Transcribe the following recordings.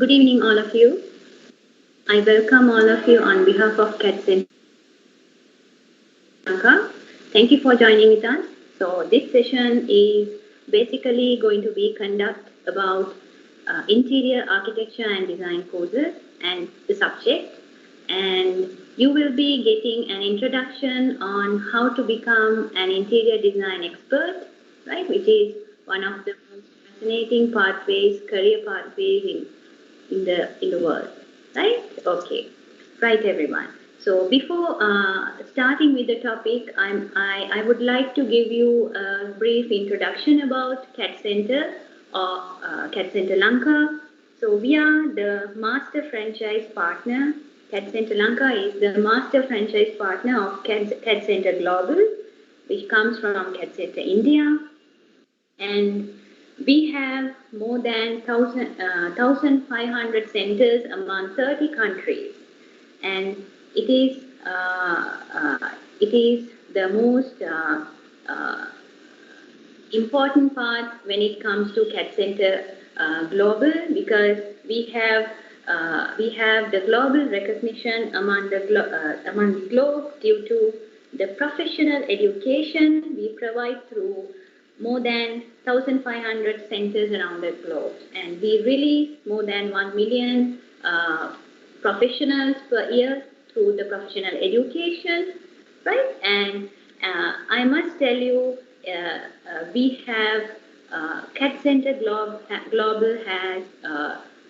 Good evening, all of you. I welcome all of you on behalf of CAT Center Lanka. Thank you for joining with us. So this session is basically going to be conduct about interior architecture and design courses and the subject. And you will be getting an introduction on how to become an interior design expert, right? Which is one of the most fascinating pathways, career pathways in the world, right? Okay, right, everyone. So before starting with the topic, I would like to give you a brief introduction about CAT Center or CAT Center Lanka. So we are the master franchise partner. CAT Center Lanka is the master franchise partner of CAT Center Global, which comes from CAT Center India. And we have more than 1,500 centers among 30 countries. And it is the most important part when it comes to CAT Center Global, because we have the global recognition among the globe due to the professional education we provide through more than 1,500 centers around the globe, and we release more than 1 million professionals per year through the professional education, right? And I must tell you, we have CAT Center Global has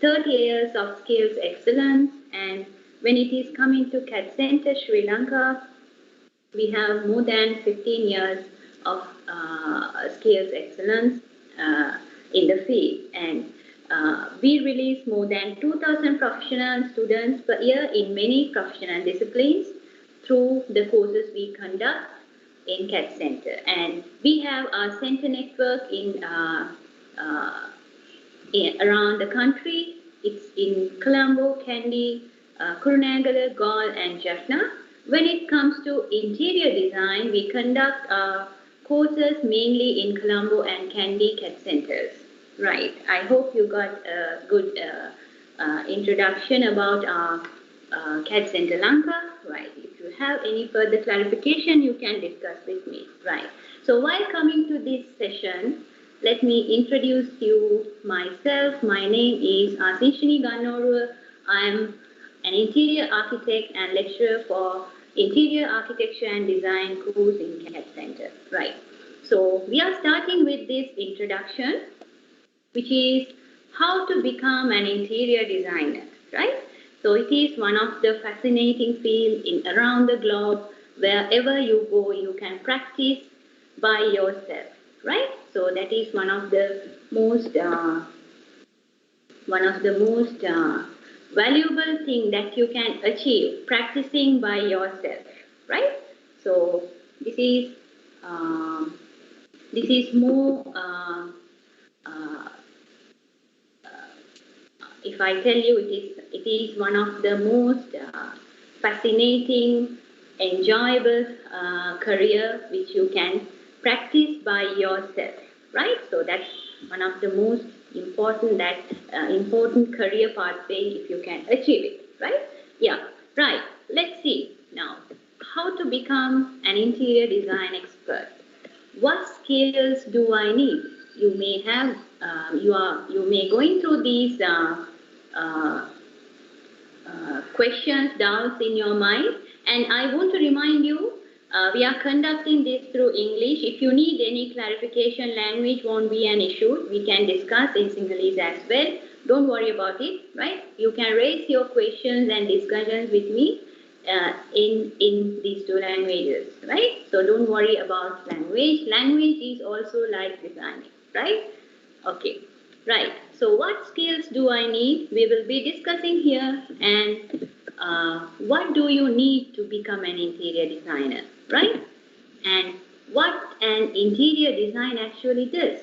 30 years of skills excellence, and when it is coming to CAT Center Sri Lanka, we have more than 15 years of skills excellence in the field, and we release more than 2,000 professional students per year in many professional disciplines through the courses we conduct in CAT Center. And we have our center network around the country. It's in Colombo, Kandy, Kurunegala, Galle, and Jaffna. When it comes to interior design, we conduct courses mainly in Colombo and Kandy CAT centers. Right. I hope you got a good introduction about our CAT Center Lanka. Right. If you have any further clarification, you can discuss with me. Right. So while coming to this session, let me introduce you myself. My name is Asinshini Gannoru. I am an interior architect and lecturer for interior architecture and design course in CAT Center. Right. So we are starting with this introduction, which is how to become an interior designer, right? So it is one of the fascinating fields in around the globe. Wherever you go, you can practice by yourself, right? So that is one of the most valuable thing that you can achieve, practicing by yourself, right? So this is more. If I tell you, it is one of the most fascinating, enjoyable career which you can practice by yourself, right? So that's one of the most important career pathway if you can achieve it, right? Yeah, right. Let's see now how to become an interior design expert. What skills do I need? You may have you may going through these questions, doubts in your mind, and I want to remind you, we are conducting this through English. If you need any clarification, language won't be an issue. We can discuss in Sinhalese as well. Don't worry about it, right? You can raise your questions and discussions with me in these two languages, right? So don't worry about language. Language is also like designing, right? Okay, right. So what skills do I need? We will be discussing here, and what do you need to become an interior designer, right? And what an interior design actually does.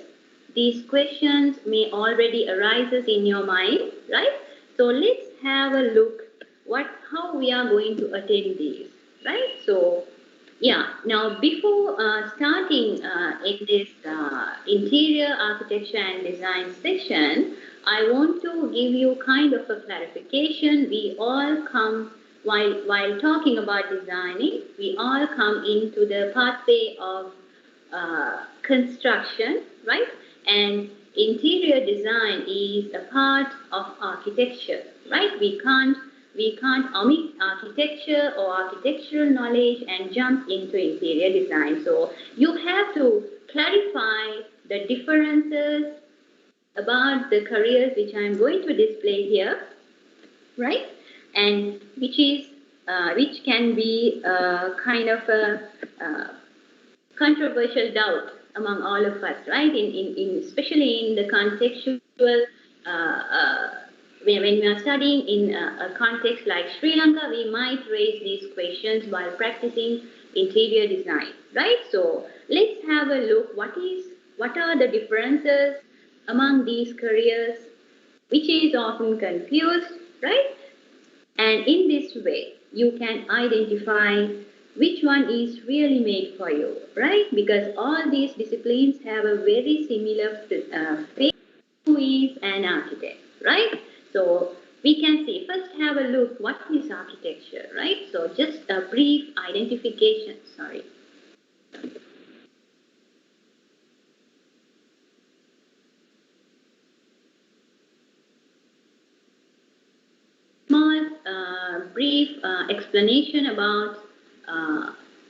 These questions may already arises in your mind, right? So let's have a look how we are going to attend these, right? So yeah, now before starting in this interior architecture and design section, I want to give you kind of a clarification. We all come, while talking about designing, we all come into the pathway of construction, right? And interior design is a part of architecture, right? We can't omit architecture or architectural knowledge and jump into interior design. So you have to clarify the differences about the careers which I am going to display here, right? And which can be kind of a controversial doubt among all of us, right? Especially in the contextual, uh, uh, when we are studying in a context like Sri Lanka, we might raise these questions while practicing interior design, right? So let's have a look. What are the differences among these careers, which is often confused, right? And in this way, you can identify which one is really made for you, right? Because all these disciplines have a very similar face. Who is an architect, right? So we can see, first have a look, what is architecture, right? So just a brief identification, sorry. Small, brief explanation about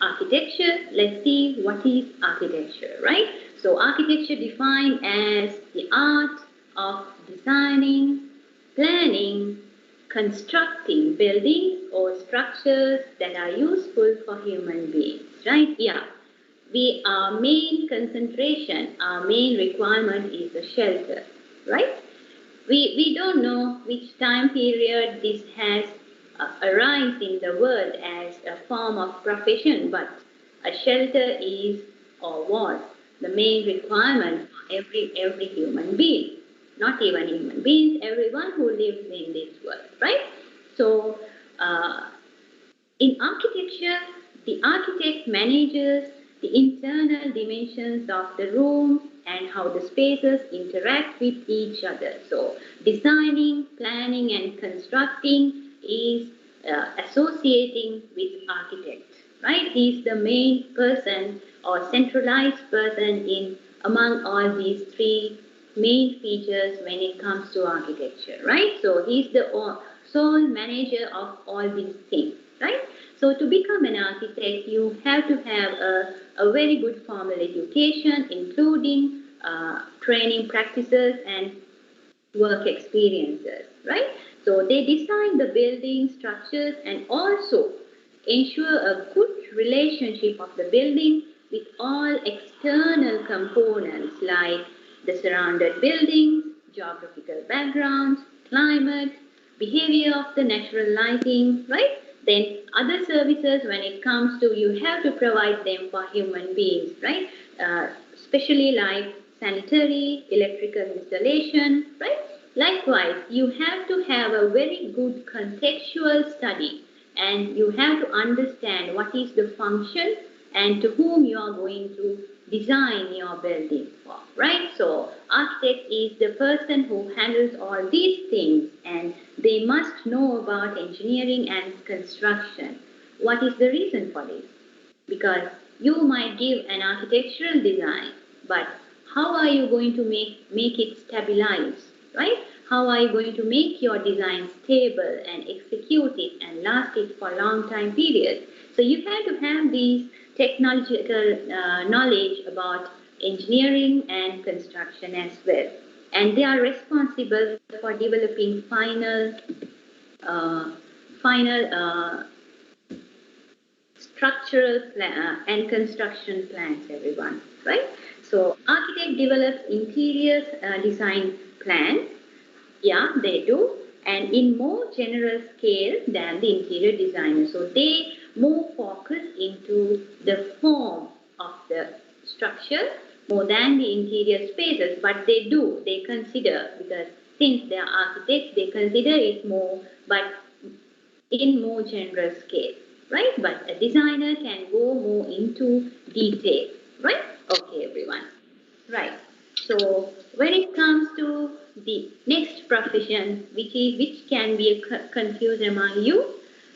architecture. Let's see what is architecture, right? So architecture defined as the art of designing, planning, constructing buildings or structures that are useful for human beings, right? Yeah. Our main concentration, our main requirement is the shelter, right? We don't know which time period this has arisen in the world as a form of profession, but a shelter is or was the main requirement for every human being. Not even human beings, everyone who lives in this world, right? So, in architecture, the architect manages the internal dimensions of the room and how the spaces interact with each other. So, designing, planning, and constructing is associating with architect, right? He is the main person or centralized person in among all these three main features when it comes to architecture, right? So he's the sole manager of all these things, right? So to become an architect, you have to have a very good formal education, including training practices and work experiences, right? So they design the building structures and also ensure a good relationship of the building with all external components like the surrounded buildings, geographical backgrounds, climate, behavior of the natural lighting, right? Then other services, when it comes to, you have to provide them for human beings, right? Especially like sanitary, electrical installation, right? Likewise, you have to have a very good contextual study and you have to understand what is the function and to whom you are going to design your building for, right? So, architect is the person who handles all these things and they must know about engineering and construction. What is the reason for this? Because you might give an architectural design, but how are you going to make it stabilize, right? How are you going to make your design stable and execute it and last it for a long time period? So you have to have these technological knowledge about engineering and construction as well. And they are responsible for developing uh, final structural and construction plans, everyone, right? So architect develops interior design plan. Yeah, they do. And in more general scale than the interior designer. So they more focus into the form of the structure more than the interior spaces. But they consider, because since they are architects, they consider it more, but in more general scale, right? But a designer can go more into detail, right? Okay, everyone. Right. So when it comes to the next profession, which can be confused among you,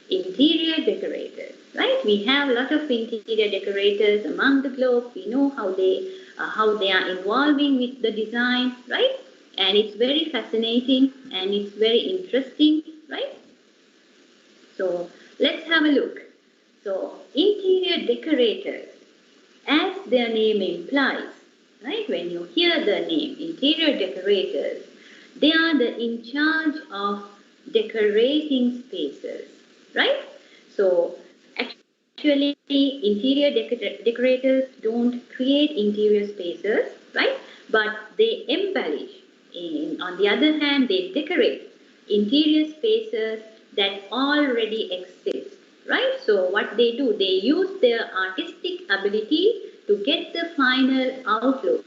interior decorators, right? We have a lot of interior decorators among the globe. We know how they are involving with the design, right? And it's very fascinating and it's very interesting, right? So let's have a look. So interior decorators, as their name implies, right? When you hear the name interior decorators, they are in charge of decorating spaces, right? So actually, interior decorators don't create interior spaces, right? But they embellish. On the other hand, they decorate interior spaces that already exist, right? So what they do, they use their artistic ability to get the final outlook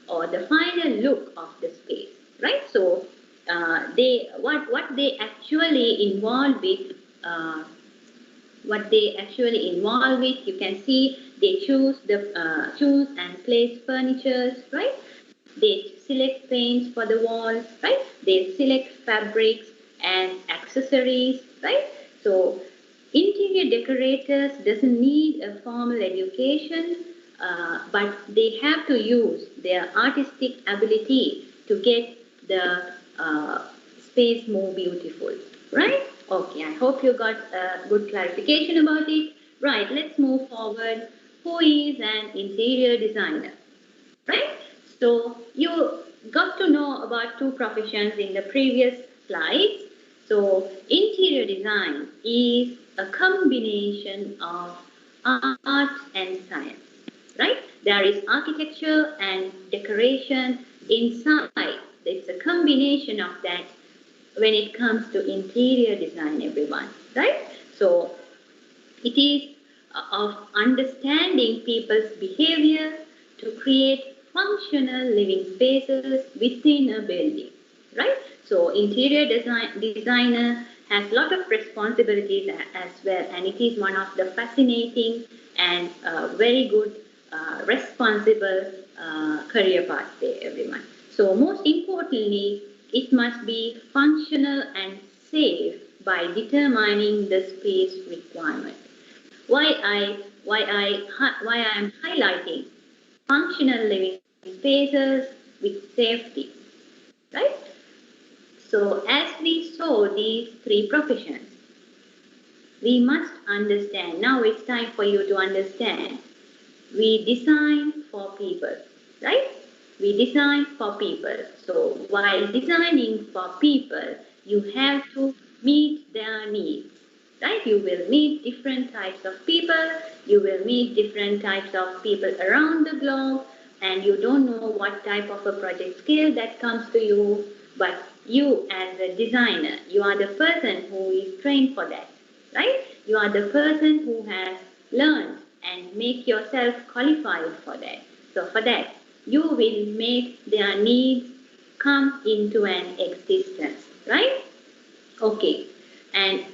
or the final look of the space, right? So they what they actually involve with you can see they choose and place furnitures, right? They select paints for the walls, right? They select fabrics and accessories, right? So interior decorators doesn't need a formal education, but they have to use their artistic ability to get the space more beautiful, right? Okay, I hope you got a good clarification about it. Right, let's move forward. Who is an interior designer? Right? So you got to know about two professions in the previous slides. So interior design is a combination of art and science, right? There is architecture and decoration inside. It's a combination of that when it comes to interior design, everyone, right? So it is of understanding people's behavior to create functional living spaces within a building, right? So interior designer has a lot of responsibilities as well, and it is one of the fascinating and very good responsible career path there, everyone. So most importantly, it must be functional and safe by determining the space requirement. Why I am highlighting functional living spaces with safety, right? So as we saw these three professions, we must understand. Now it's time for you to understand. We design for people, right? We design for people. So while designing for people, you have to meet their needs, right? You will meet different types of people. You will meet different types of people around the globe, and you don't know what type of a project scale that comes to you, but you as a designer, you are the person who is trained for that, right? You are the person who has learned and make yourself qualified for that. So for that, you will make their needs come into an existence, right? Okay. And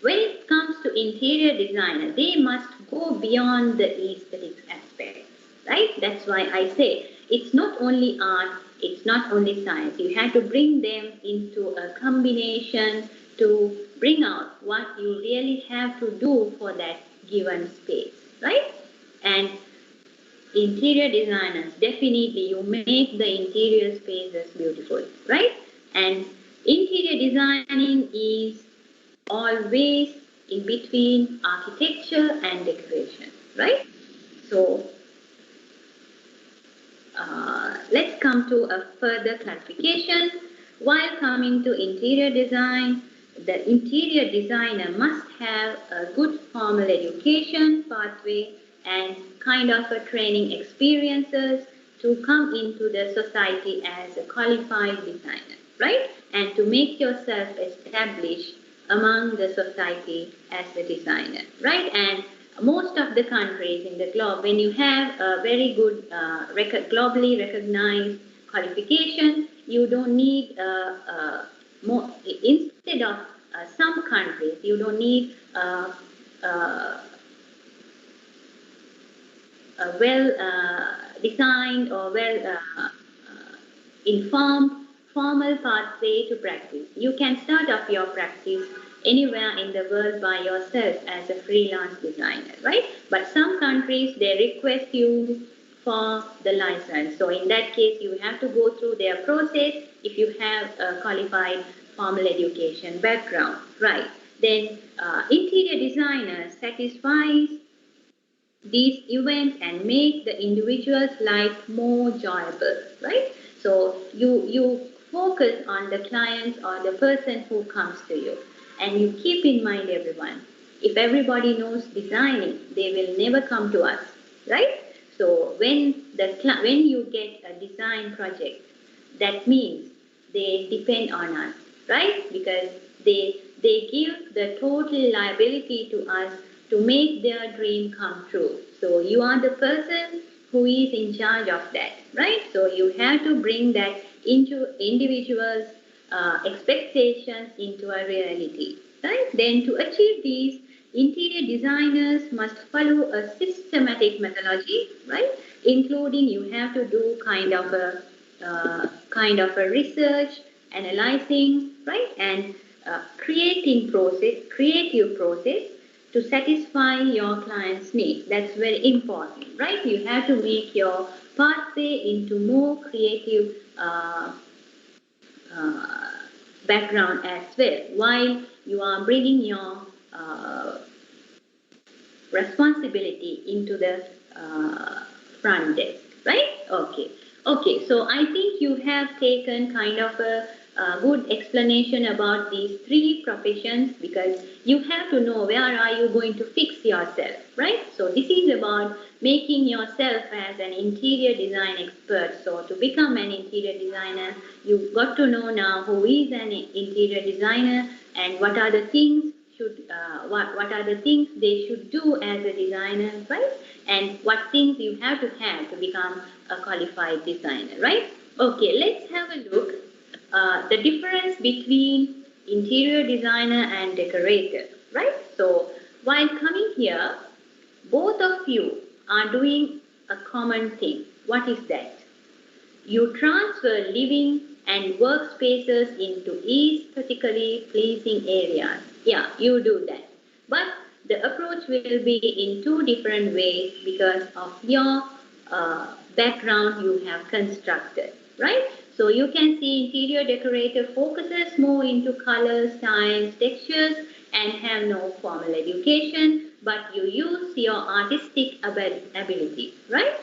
when it comes to interior designer, they must go beyond the aesthetics aspects, right? That's why I say it's not only art, it's not only science. You have to bring them into a combination to bring out what you really have to do for that given space, right? And interior designers, definitely you make the interior spaces beautiful, right? And interior designing is always in between architecture and decoration, right? So let's come to a further clarification. While coming to interior design, the interior designer must have a good formal education pathway and kind of a training experiences to come into the society as a qualified designer, right? And to make yourself established among the society as a designer, right? And most of the countries in the globe, when you have a very good globally recognized qualification, you don't need more. Instead of some countries, you don't need a well designed or well informed, formal pathway to practice. You can start off your practice anywhere in the world by yourself as a freelance designer, right? But some countries, they request you for the license. So in that case, you have to go through their process if you have a qualified formal education background, right? Then interior designer satisfies these events and make the individual's life more enjoyable, right? So you focus on the client or the person who comes to you, and you keep in mind everyone. If everybody knows designing, they will never come to us, right? So when you get a design project, that means they depend on us, right? Because they give the total liability to us to make their dream come true. So you are the person who is in charge of that, right? So you have to bring that into individuals' expectations into a reality, right? Then to achieve these, interior designers must follow a systematic methodology, right? Including you have to do kind of a research, analyzing, right, and creative process to satisfy your client's needs. That's very important, right? You have to make your pathway into more creative uh, background as well, while you are bringing your responsibility into the front desk, right? Okay. Okay, so I think you have taken kind of a good explanation about these three professions, because you have to know where are you going to fix yourself, right? So this is about making yourself as an interior design expert. So to become an interior designer, you've got to know now who is an interior designer and what are the things what are the things they should do as a designer, right? And what things you have to become a qualified designer, right? Okay, let's have a look the difference between interior designer and decorator, right? So while coming here, both of you are doing a common thing. What is that? You transfer living and workspaces into aesthetically pleasing areas. Yeah, you do that. But the approach will be in two different ways because of your background you have constructed, right? So you can see interior decorator focuses more into colors, styles, textures, and have no formal education, but you use your artistic ability, right?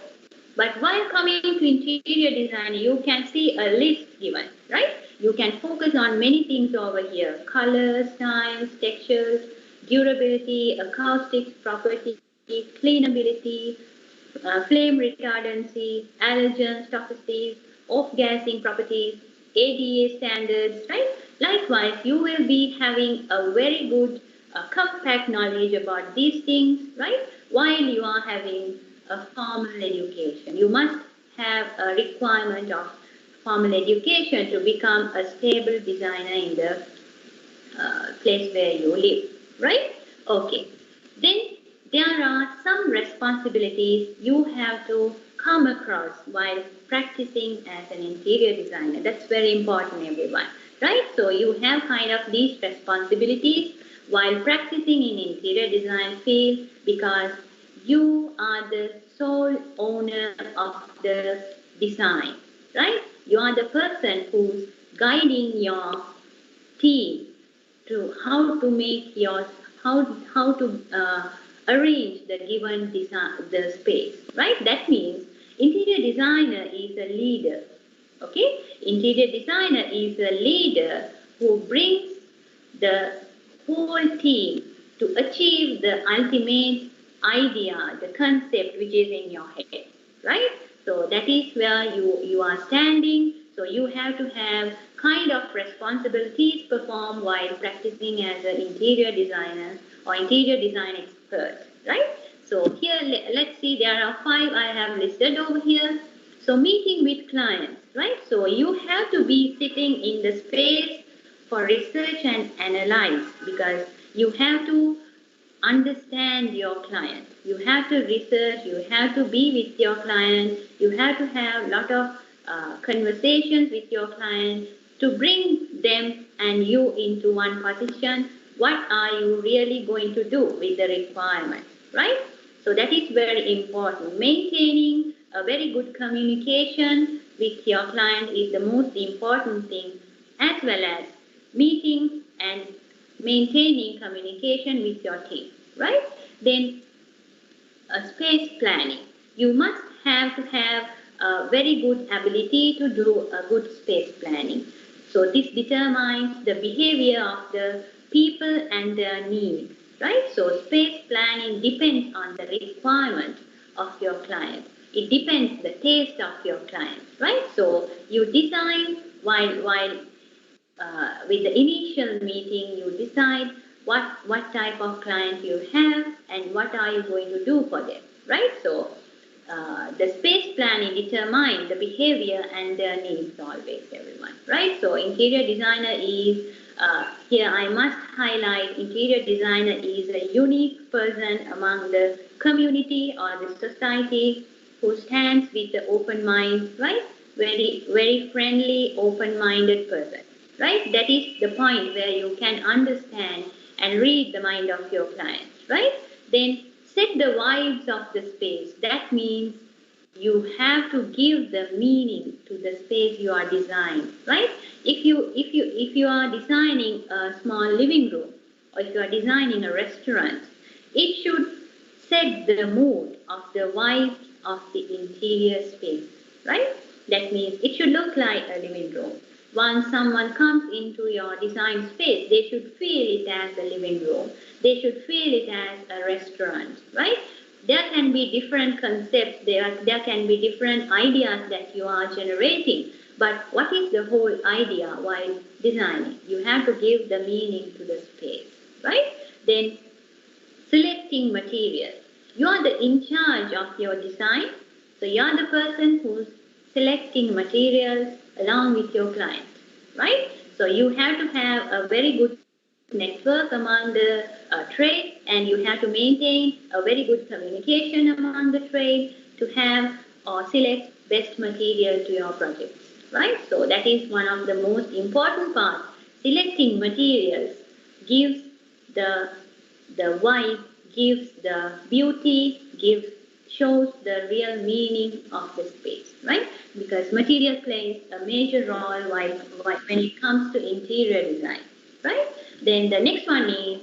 But while coming to interior design, you can see a list given, right? You can focus on many things over here: colors, styles, textures, durability, acoustics, property, cleanability, flame retardancy, allergens, toxicities, off-gassing properties, ADA standards, right? Likewise, you will be having a very good compact knowledge about these things, right? While you are having a formal education. You must have a requirement of formal education to become a stable designer in the place where you live, right? Okay. Then there are some responsibilities you have to come across while practicing as an interior designer. That's very important, everyone, right? So you have kind of these responsibilities while practicing in interior design field, because you are the sole owner of the design, right? You are the person who's guiding your team to how to make your how to arrange the given design the space, right? That means interior designer is a leader. Okay, interior designer is a leader who brings the whole team to achieve the ultimate idea, the concept which is in your head, right? So that is where you are standing. So you have to have kind of responsibilities performed while practicing as an interior designer or interior design expert, right? So here, let's see, there are 5 I have listed over here. So meeting with clients, right? So you have to be sitting in the space for research and analyze, because you have to understand your client. You have to research, you have to be with your client, you have to have a lot of conversations with your client to bring them and you into one position. What are you really going to do with the requirement, right? So that is very important. Maintaining a very good communication with your client is the most important thing, as well as meeting and maintaining communication with your team, right? Then space planning. You must have to have a very good ability to do a good space planning. So this determines the behavior of the people and their needs, right? So space planning depends on the requirement of your client. It depends the taste of your client, right? So you design while with the initial meeting, you decide what type of client you have and what are you going to do for them, right? So the space planning determines the behavior and their needs always, everyone, right? So interior designer is, here I must highlight, interior designer is a unique person among the community or the society who stands with the open mind, right? Very, very friendly, open-minded person, right? That is the point where you can understand and read the mind of your client, right? Then set the vibes of the space. That means you have to give the meaning to the space you are designing, right? If you are designing a small living room, or if you are designing a restaurant, it should set the mood of the vibe of the interior space, right? That means it should look like a living room. Once someone comes into your design space, they should feel it as a living room. They should feel it as a restaurant, right? There can be different concepts, there can be different ideas that you are generating. But what is the whole idea while designing? You have to give the meaning to the space, right? Then selecting materials. You are the in charge of your design. So you are the person who's selecting materials along with your client, right? So you have to have a very good network among the trade, and you have to maintain a very good communication among the trade to have or select best material to your projects, right? So that is one of the most important parts. Selecting materials gives the vibe, gives the beauty, shows the real meaning of the space, right? Because material plays a major role when it comes to interior design, right? Then the next one is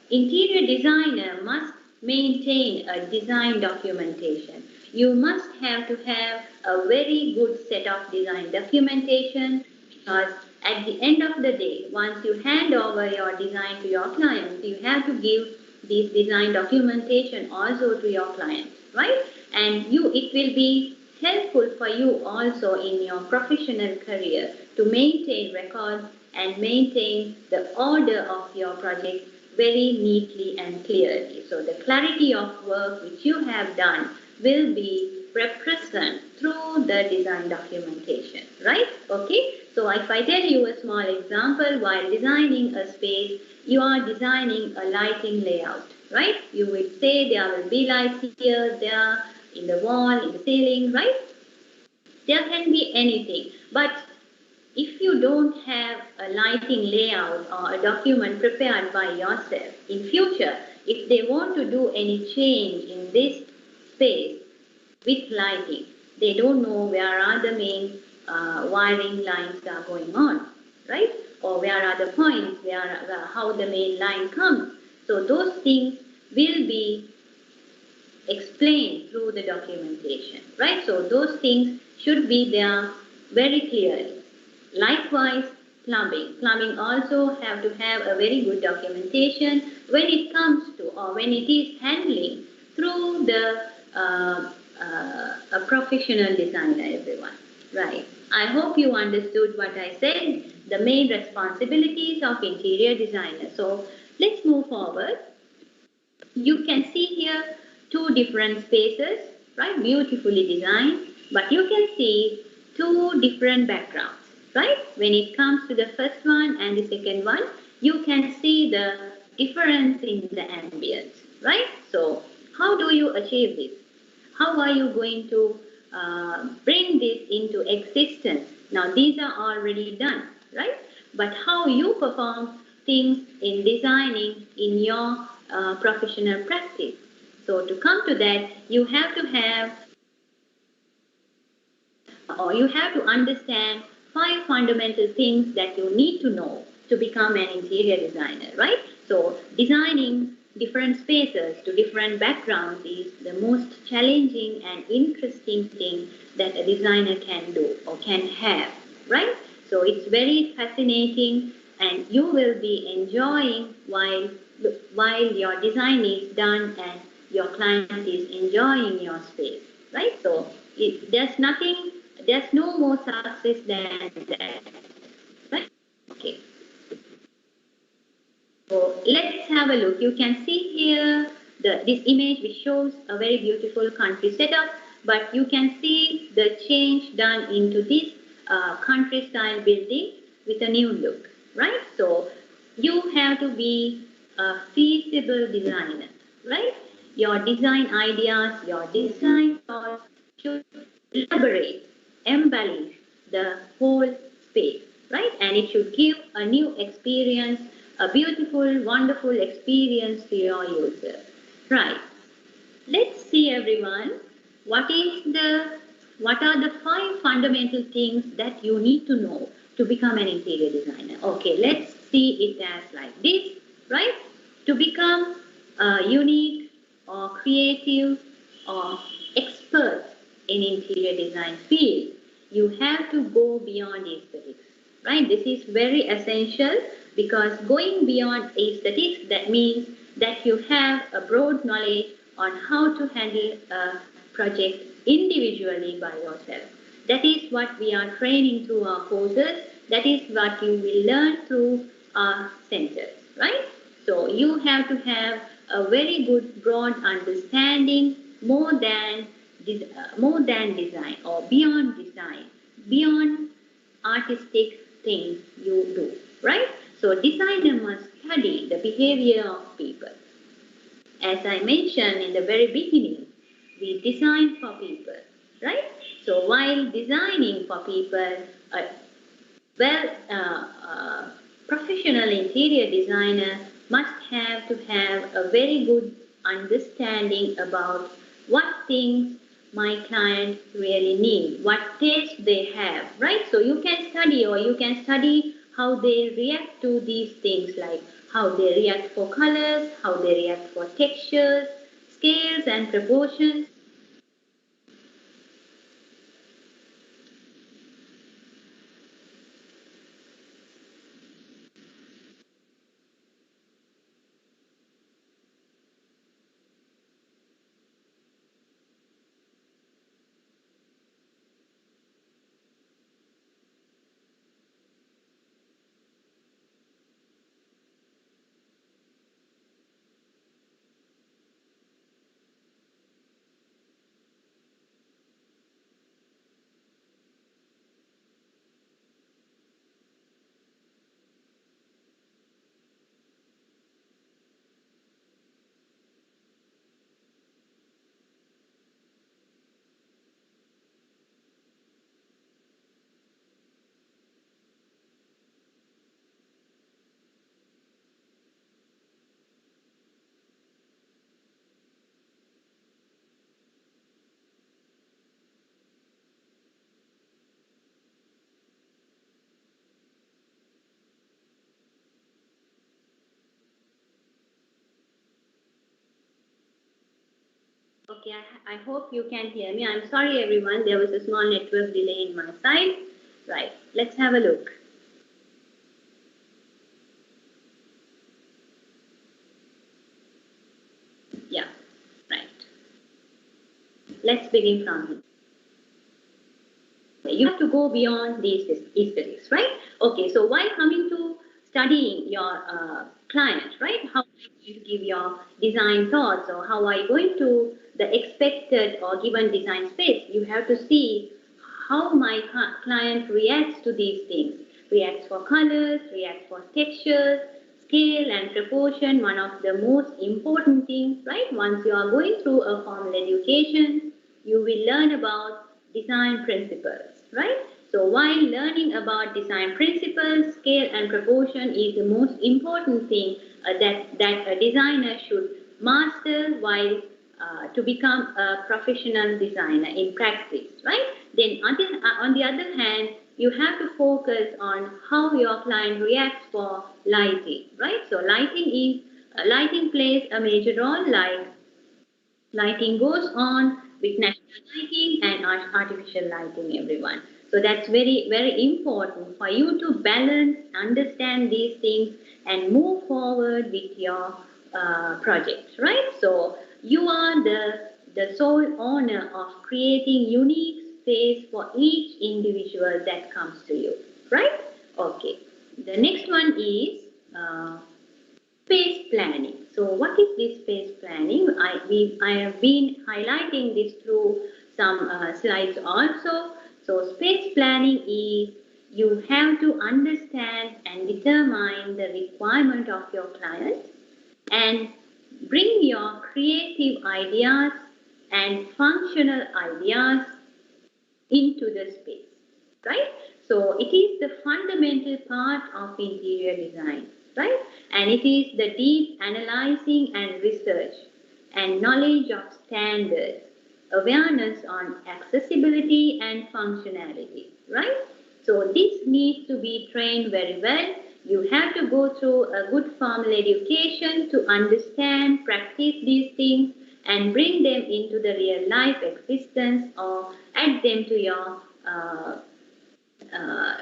interior designer must maintain a design documentation. You must have to have a very good set of design documentation, because at the end of the day, once you hand over your design to your client, you have to give this design documentation also to your client, right? And it will be helpful for you also in your professional career to maintain records and maintain the order of your project very neatly and clearly. So the clarity of work which you have done will be represented through the design documentation, right? Okay. So if I tell you a small example, while designing a space, you are designing a lighting layout, right? You will say there will be lights here, there, in the wall, in the ceiling, right? There can be anything. But if you don't have a lighting layout or a document prepared by yourself, in future, if they want to do any change in this space with lighting, they don't know where are the main wiring lines are going on, right? Or where are the points, how the main line comes. So those things will be explained through the documentation, right? So those things should be there very clearly. Likewise, plumbing. Plumbing also have to have a very good documentation when it comes to, or when it is handling through a professional designer, everyone, right? I hope you understood what I said, the main responsibilities of interior designer. So let's move forward. You can see here two different spaces, right? Beautifully designed, but you can see two different backgrounds, right? When it comes to the first one and the second one, you can see the difference in the ambience, right? So how do you achieve this? How are you going to bring this into existence. Now, these are already done, right? But how you perform things in designing in your professional practice. So to come to that, you have to have or you have to understand 5 fundamental things that you need to know to become an interior designer, right? So designing different spaces to different backgrounds is the most challenging and interesting thing that a designer can do or can have, right? So it's very fascinating and you will be enjoying while your design is done and your client is enjoying your space, right? So there's no more success than that, right? Okay. So let's have a look. You can see here this image which shows a very beautiful country setup, but you can see the change done into this country style building with a new look, right? So you have to be a feasible designer, right? Your design ideas, your design thoughts should elaborate, embellish the whole space, right? And it should give a new experience, a beautiful, wonderful experience to your user, right? Let's see, everyone. What is the what are the 5 fundamental things that you need to know to become an interior designer? Okay, let's see it as like this, right? To become unique or creative or expert in interior design field, you have to go beyond aesthetics, right? This is very essential because going beyond aesthetics, that means that you have a broad knowledge on how to handle a project individually by yourself. That is what we are training through our courses. That is what you will learn through our centers, right? So you have to have a very good broad understanding more than design or beyond artistic things you do, right? So designer must study the behavior of people. As I mentioned in the very beginning, we design for people, right? So while designing for people, a well professional interior designer must have to have a very good understanding about what things my client really need, what taste they have, right? So you can study or you can study how they react to these things, like how they react for colors, how they react for textures, scales and proportions. Okay, I hope you can hear me. I'm sorry everyone, there was a small network delay in my side. Right, let's have a look. Yeah, right. Let's begin from here. You have to go beyond these aesthetics, right? Okay, so while coming to studying your client, right? How are you going to give your design thoughts or how are you going to the expected or given design space? You have to see how my client reacts to these things. Reacts for colors, reacts for textures, scale and proportion, one of the most important things, right? Once you are going through a formal education, you will learn about design principles, right? So while learning about design principles, scale and proportion is the most important thing that a designer should master while to become a professional designer in practice, right? Then on the other hand, you have to focus on how your client reacts for lighting, right? So lighting plays a major role, like lighting goes on with natural lighting and artificial lighting, everyone. So that's very, very important for you to balance, understand these things, and move forward with your project, right? So you are the sole owner of creating unique space for each individual that comes to you, right? Okay. The next one is space planning. So what is this space planning? I have been highlighting this through some slides also. So space planning is you have to understand and determine the requirement of your client and bring your creative ideas and functional ideas into the space, right? So it is the fundamental part of interior design, right? And it is the deep analyzing and research and knowledge of standards, awareness on accessibility and functionality, right? So this needs to be trained very well. You have to go through a good formal education to understand, practice these things, and bring them into the real life existence or add them to your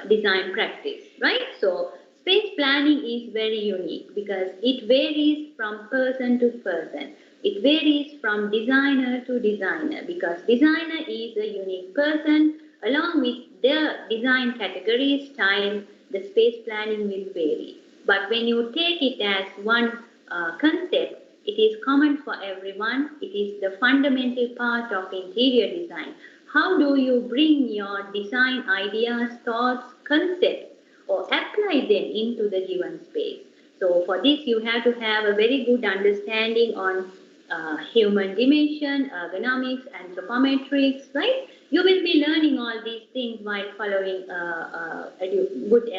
design practice, right? So space planning is very unique because it varies from person to person. It varies from designer to designer because designer is a unique person. Along with their design category, style, the space planning will vary. But when you take it as one concept, it is common for everyone. It is the fundamental part of interior design. How do you bring your design ideas, thoughts, concepts, or apply them into the given space? So for this, you have to have a very good understanding on human dimension, ergonomics, anthropometrics, right? You will be learning all these things while following good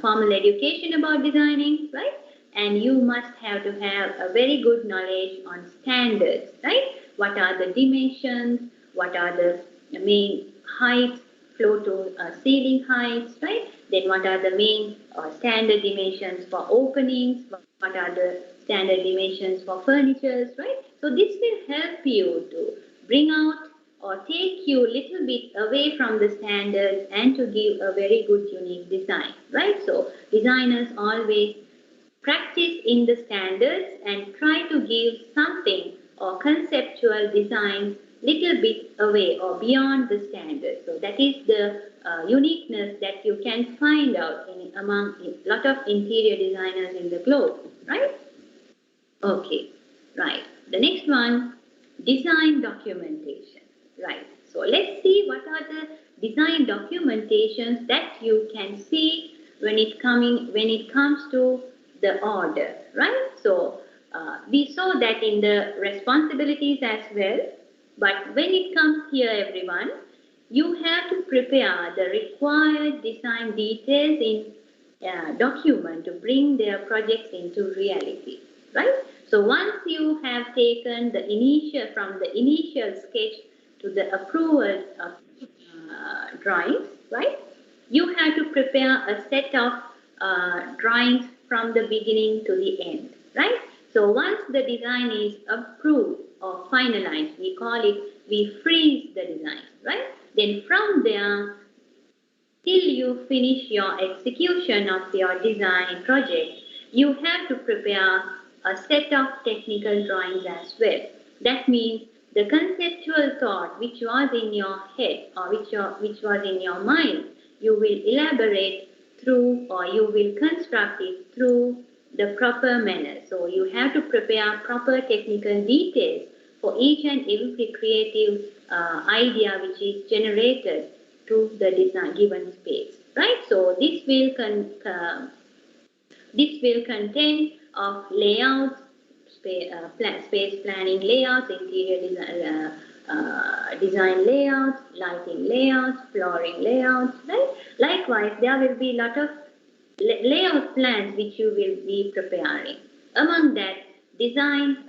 formal education about designing, right? And you must have to have a very good knowledge on standards, right? What are the dimensions? What are the main heights, floor to ceiling heights, right? Then what are the main standard dimensions for openings? What are the standard dimensions for furnitures, right? So this will help you to bring out or take you a little bit away from the standards and to give a very good unique design, right? So designers always practice in the standards and try to give something or conceptual designs little bit away or beyond the standard. So that is the uniqueness that you can find out among a lot of interior designers in the globe, right? Okay, right. The next one, design documentation, right? So let's see what are the design documentations that you can see when it comes to the order, right? So we saw that in the responsibilities as well, but when it comes here, everyone, you have to prepare the required design details in document to bring their projects into reality, right? So once you have taken the initial sketch to the approval of drawings, right? You have to prepare a set of drawings from the beginning to the end, right? So once the design is approved or finalized, we freeze the design, right? Then from there, till you finish your execution of your design project, you have to prepare a set of technical drawings as well. That means the conceptual thought which was in your head or which was in your mind, you will elaborate through or you will construct it through the proper manner. So you have to prepare proper technical details for each and every creative idea which is generated to the design given space, right? So this will contain of layouts, space planning layouts, interior design, design layouts, lighting layouts, flooring layouts, right? Likewise, there will be a lot of layout plans which you will be preparing. Among that, design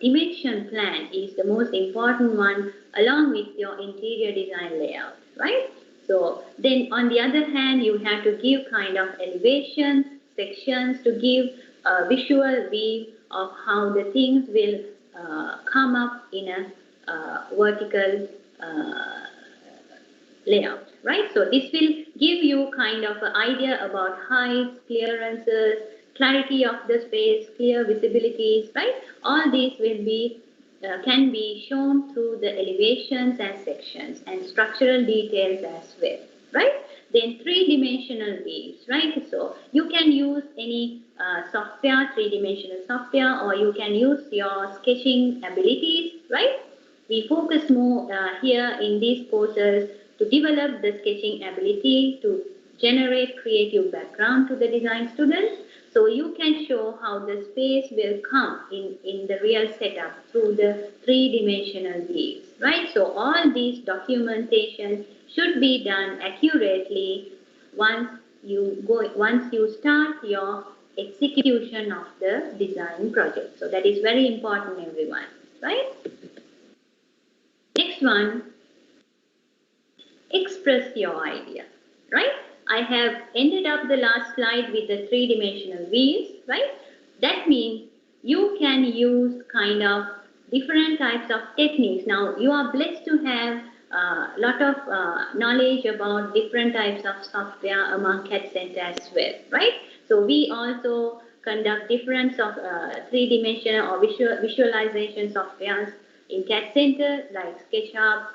dimension plan is the most important one along with your interior design layout, right? So then on the other hand, you have to give kind of elevations, sections to give a visual view of how the things will come up in a vertical layout, right? So this will give you kind of an idea about heights, clearances, clarity of the space, clear visibilities, right? All these will be can be shown through the elevations and sections and structural details as well, right? Then three-dimensional views, right? So you can use any software, three-dimensional software, or you can use your sketching abilities, right? We focus more here in these courses to develop the sketching ability to generate creative background to the design students. So you can show how the space will come in the real setup through the three-dimensional views, right? So all these documentation should be done accurately once you start your execution of the design project. So that is very important, everyone, right? Next one, express your idea, right? I have ended up the last slide with the three-dimensional views, right? That means you can use kind of different types of techniques. Now, you are blessed to have a lot of knowledge about different types of software among CAD Center as well, right? So we also conduct different three-dimensional or visualization softwares in CAD Center like SketchUp,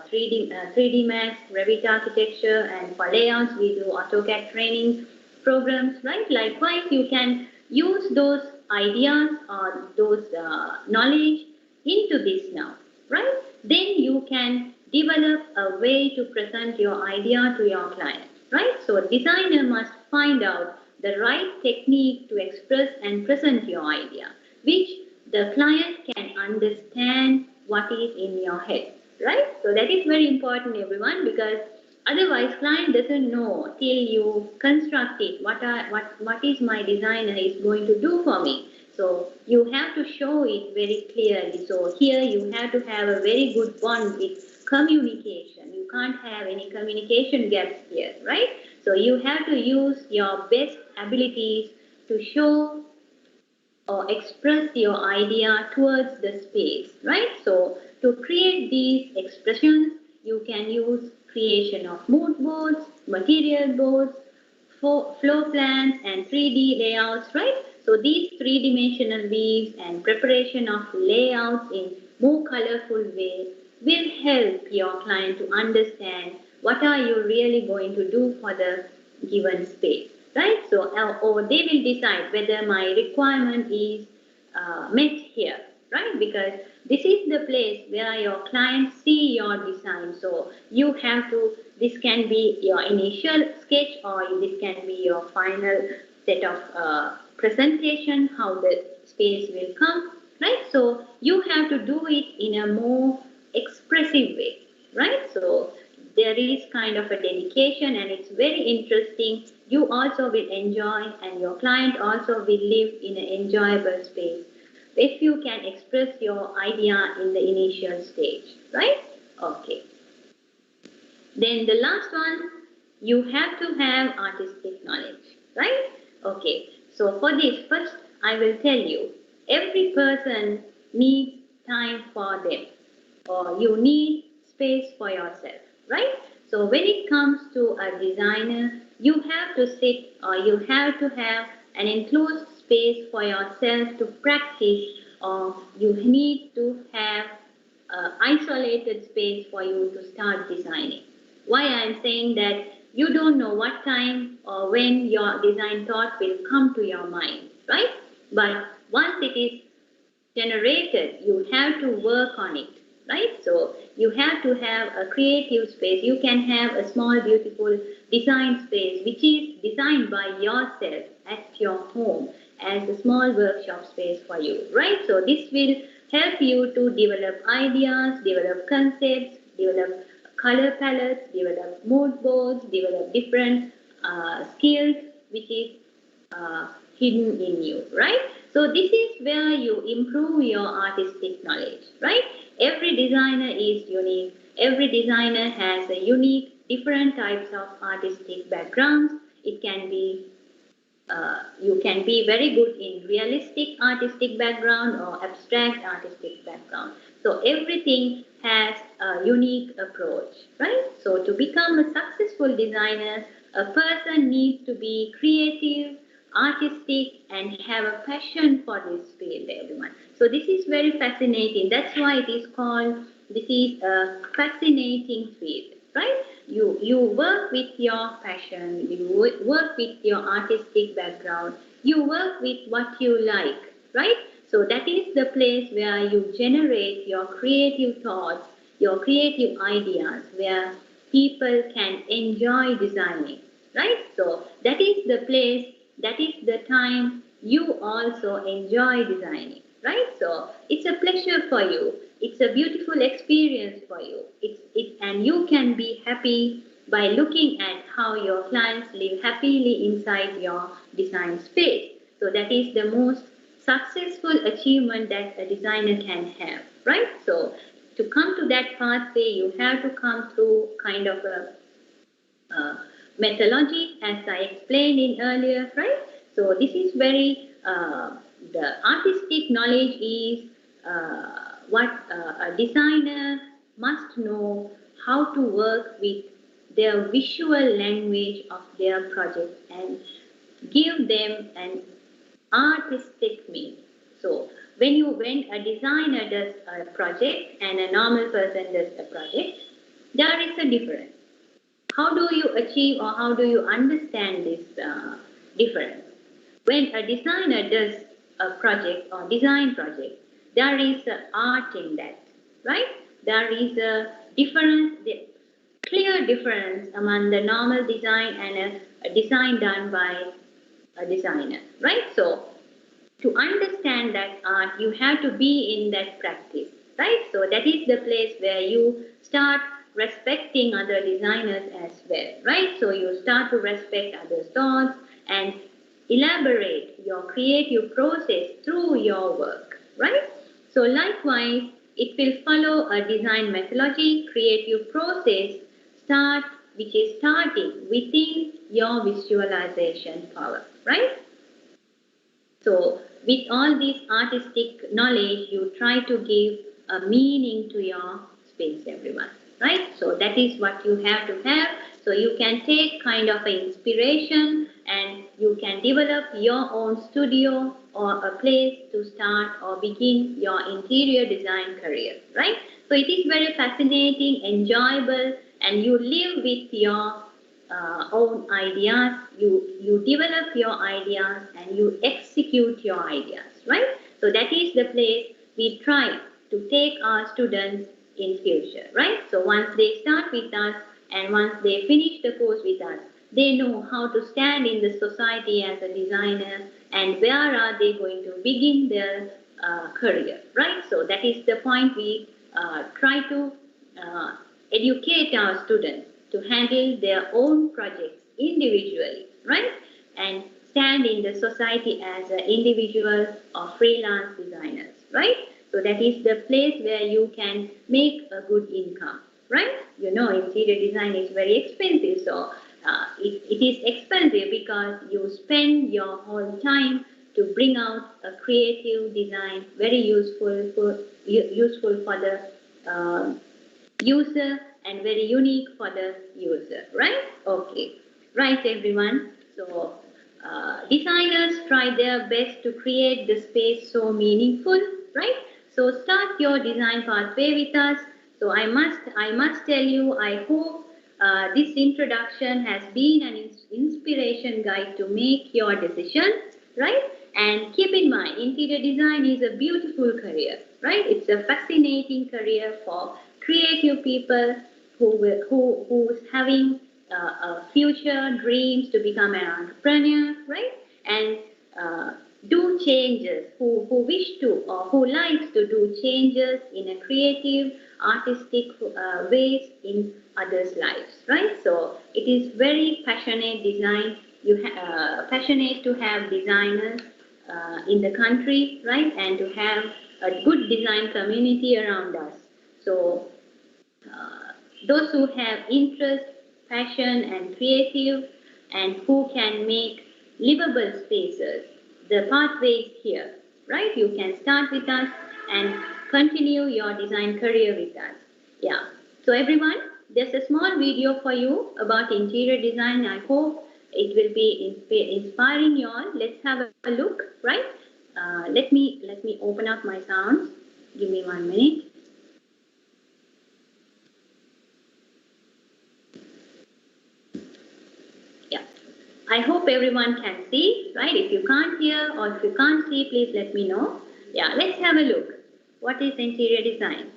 3D Max, Revit Architecture, and for layouts we do AutoCAD training programs, right? Likewise, you can use those ideas or those knowledge into this now, right? Then you can develop a way to present your idea to your client, right? So a designer must find out the right technique to express and present your idea, which the client can understand what is in your head, right? So that is very important, everyone, because otherwise client doesn't know till you construct it what is my designer is going to do for me. So you have to show it very clearly. So here you have to have a very good bond with communication. You can't have any communication gaps here, right? So you have to use your best abilities to show or express your idea towards the space, right? So to create these expressions, you can use creation of mood boards, material boards, floor plans, and 3D layouts, right? So these three-dimensional views and preparation of layouts in more colorful way will help your client to understand what are you really going to do for the given space, right? So or they will decide whether my requirement is met here, right? Because this is the place where your clients see your design. So you have to, this can be your initial sketch or this can be your final set of presentation, how the space will come, right? So you have to do it in a more expressive way, right? So there is kind of a dedication and it's very interesting. You also will enjoy and your client also will live in an enjoyable space if you can express your idea in the initial stage, right? Okay. Then the last one, you have to have artistic knowledge, right? Okay. So for this, first I will tell you, every person needs time for them, or you need space for yourself, right? So when it comes to a designer, you have to sit or you have to have an enclosed space for yourself to practice, or you need to have isolated space for you to start designing. Why I am saying that, you don't know what time or when your design thought will come to your mind, right? But once it is generated, you have to work on it, right? So you have to have a creative space. You can have a small beautiful design space which is designed by yourself at your home as a small workshop space for you, right? So this will help you to develop ideas, develop concepts, develop color palettes, develop mood boards, develop different skills which is hidden in you, right? So this is where you improve your artistic knowledge, right? Every designer is unique. Every designer has a unique, different types of artistic backgrounds. It can be you can be very good in realistic artistic background or abstract artistic background. So everything has a unique approach, right? So to become a successful designer, a person needs to be creative, artistic, and have a passion for this field, everyone. So this is very fascinating. That's why it is called, this is a fascinating field, right? You work with your passion, you work with your artistic background, you work with what you like, right? So that is the place where you generate your creative thoughts, your creative ideas, where people can enjoy designing, right? So that is the place, that is the time you also enjoy designing, right? So it's a pleasure for you. It's a beautiful experience for you. And you can be happy by looking at how your clients live happily inside your design space. So that is the most successful achievement that a designer can have, right? So to come to that pathway, you have to come through kind of a methodology, as I explained in earlier, right? So this is very, the artistic knowledge is what a designer must know how to work with their visual language of their project and give them an artistic meaning. So when a designer does a project and a normal person does a project, there is a difference. How do you achieve or how do you understand this difference? When a designer does a project or design project, there is an art in that, right? There is a difference, clear difference among the normal design and a design done by a designer, right? So to understand that art, you have to be in that practice, right? So that is the place where you start respecting other designers as well, right? So you start to respect others' thoughts and elaborate your creative process through your work, right? So likewise, it will follow a design methodology, creative process, which is starting within your visualization power, right? So with all this artistic knowledge, you try to give a meaning to your space, everyone, right? So that is what you have to have. So you can take kind of an inspiration and you can develop your own studio or a place to start or begin your interior design career, right? So it is very fascinating, enjoyable, and you live with your own ideas, you develop your ideas and you execute your ideas, right? So that is the place we try to take our students in future, right? So once they start with us and once they finish the course with us, they know how to stand in the society as a designer and where are they going to begin their career, right? So that is the point we try to educate our students to handle their own projects individually, right? And stand in the society as an individual or freelance designers, right? So that is the place where you can make a good income, right? You know, interior design is very expensive, so it is expensive because you spend your whole time to bring out a creative design, very useful for the user and very unique for the user, right? Okay, right, everyone. So designers try their best to create the space so meaningful, right? So start your design pathway with us. So I must tell you, I hope this introduction has been an inspiration guide to make your decision, right? And keep in mind, interior design is a beautiful career, right? It's a fascinating career for creative people who's having future dreams to become an entrepreneur, right? And do changes, who wish to or who likes to do changes in a creative, artistic ways in others' lives, right? So it is very passionate design. Passionate to have designers in the country, right, and to have a good design community around us. So those who have interest, passion, and creative, and who can make livable spaces. The pathway is here, right? You can start with us and continue your design career with us. Yeah. So everyone, there's a small video for you about interior design. I hope it will be inspiring you all. Let's have a look, right? Let me open up my sounds. Give me 1 minute. Yeah. I hope everyone can see, right? If you can't hear or if you can't see, please let me know. Yeah, let's have a look. What is interior design?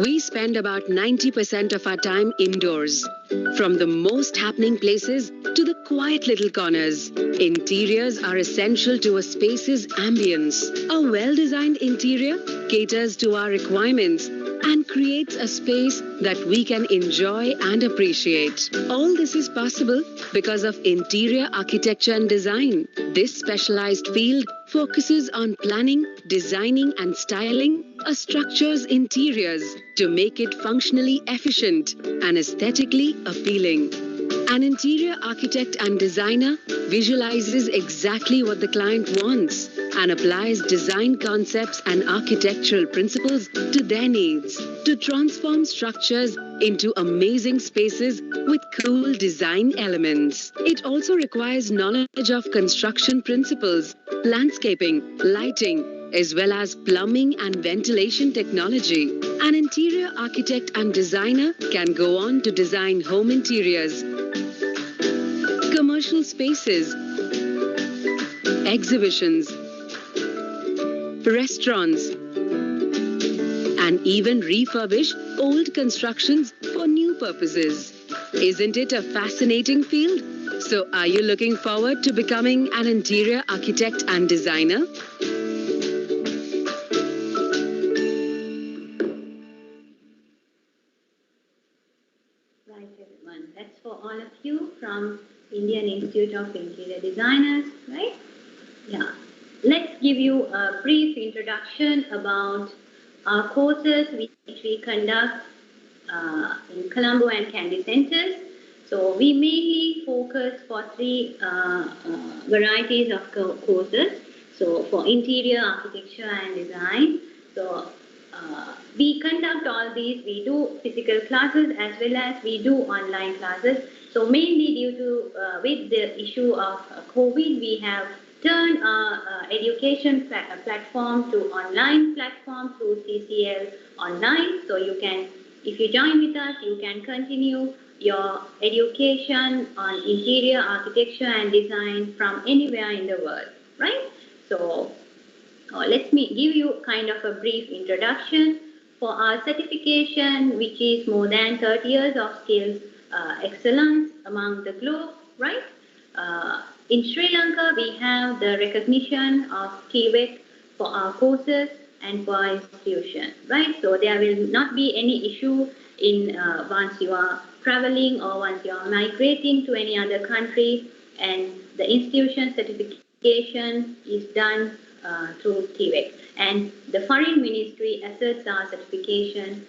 We spend about 90% of our time indoors. From the most happening places to the quiet little corners, interiors are essential to a space's ambience. A well-designed interior caters to our requirements and creates a space that we can enjoy and appreciate. All this is possible because of interior architecture and design. This specialized field focuses on planning, designing and styling a structure's interiors to make it functionally efficient and aesthetically appealing. An interior architect and designer visualizes exactly what the client wants and applies design concepts and architectural principles to their needs to transform structures into amazing spaces with cool design elements. It also requires knowledge of construction principles, landscaping, lighting, as well as plumbing and ventilation technology. An interior architect and designer can go on to design home interiors, commercial spaces, exhibitions, restaurants, and even refurbish old constructions for new purposes. Isn't it a fascinating field? So are you looking forward to becoming an interior architect and designer? Right, everyone. That's for all of you from Indian Institute of Interior Designers, right? Yeah. Let's give you a brief introduction about our courses which we conduct in Colombo and Candy Centers. So we mainly focus for three varieties of courses. So for interior architecture and design. So we conduct all these. We do physical classes as well as we do online classes. So mainly due to with the issue of COVID, we have turned our education platform to online platform through CCL online. So you can, if you join with us, you can continue your education on interior architecture and design from anywhere in the world, right? So let me give you kind of a brief introduction for our certification, which is more than 30 years of skills excellence among the globe, right? In Sri Lanka, we have the recognition of TVEC for our courses and for our institution, right? So there will not be any issue in once you are traveling or once you are migrating to any other country, and the institution certification is done through TVEC. And the Foreign Ministry asserts our certification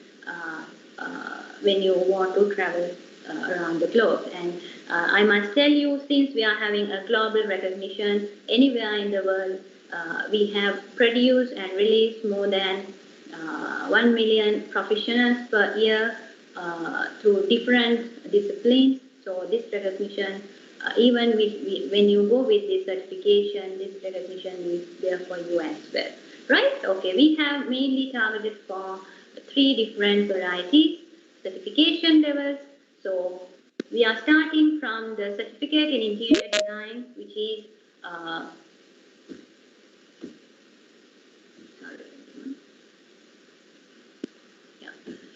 when you want to travel around the globe. And I must tell you, since we are having a global recognition anywhere in the world, we have produced and released more than 1 million professionals per year through different disciplines. So this recognition, even when you go with this certification, this recognition is there for you as well, right? Okay, we have mainly targeted for three different varieties, certification levels. So we are starting from the certificate in interior design, which is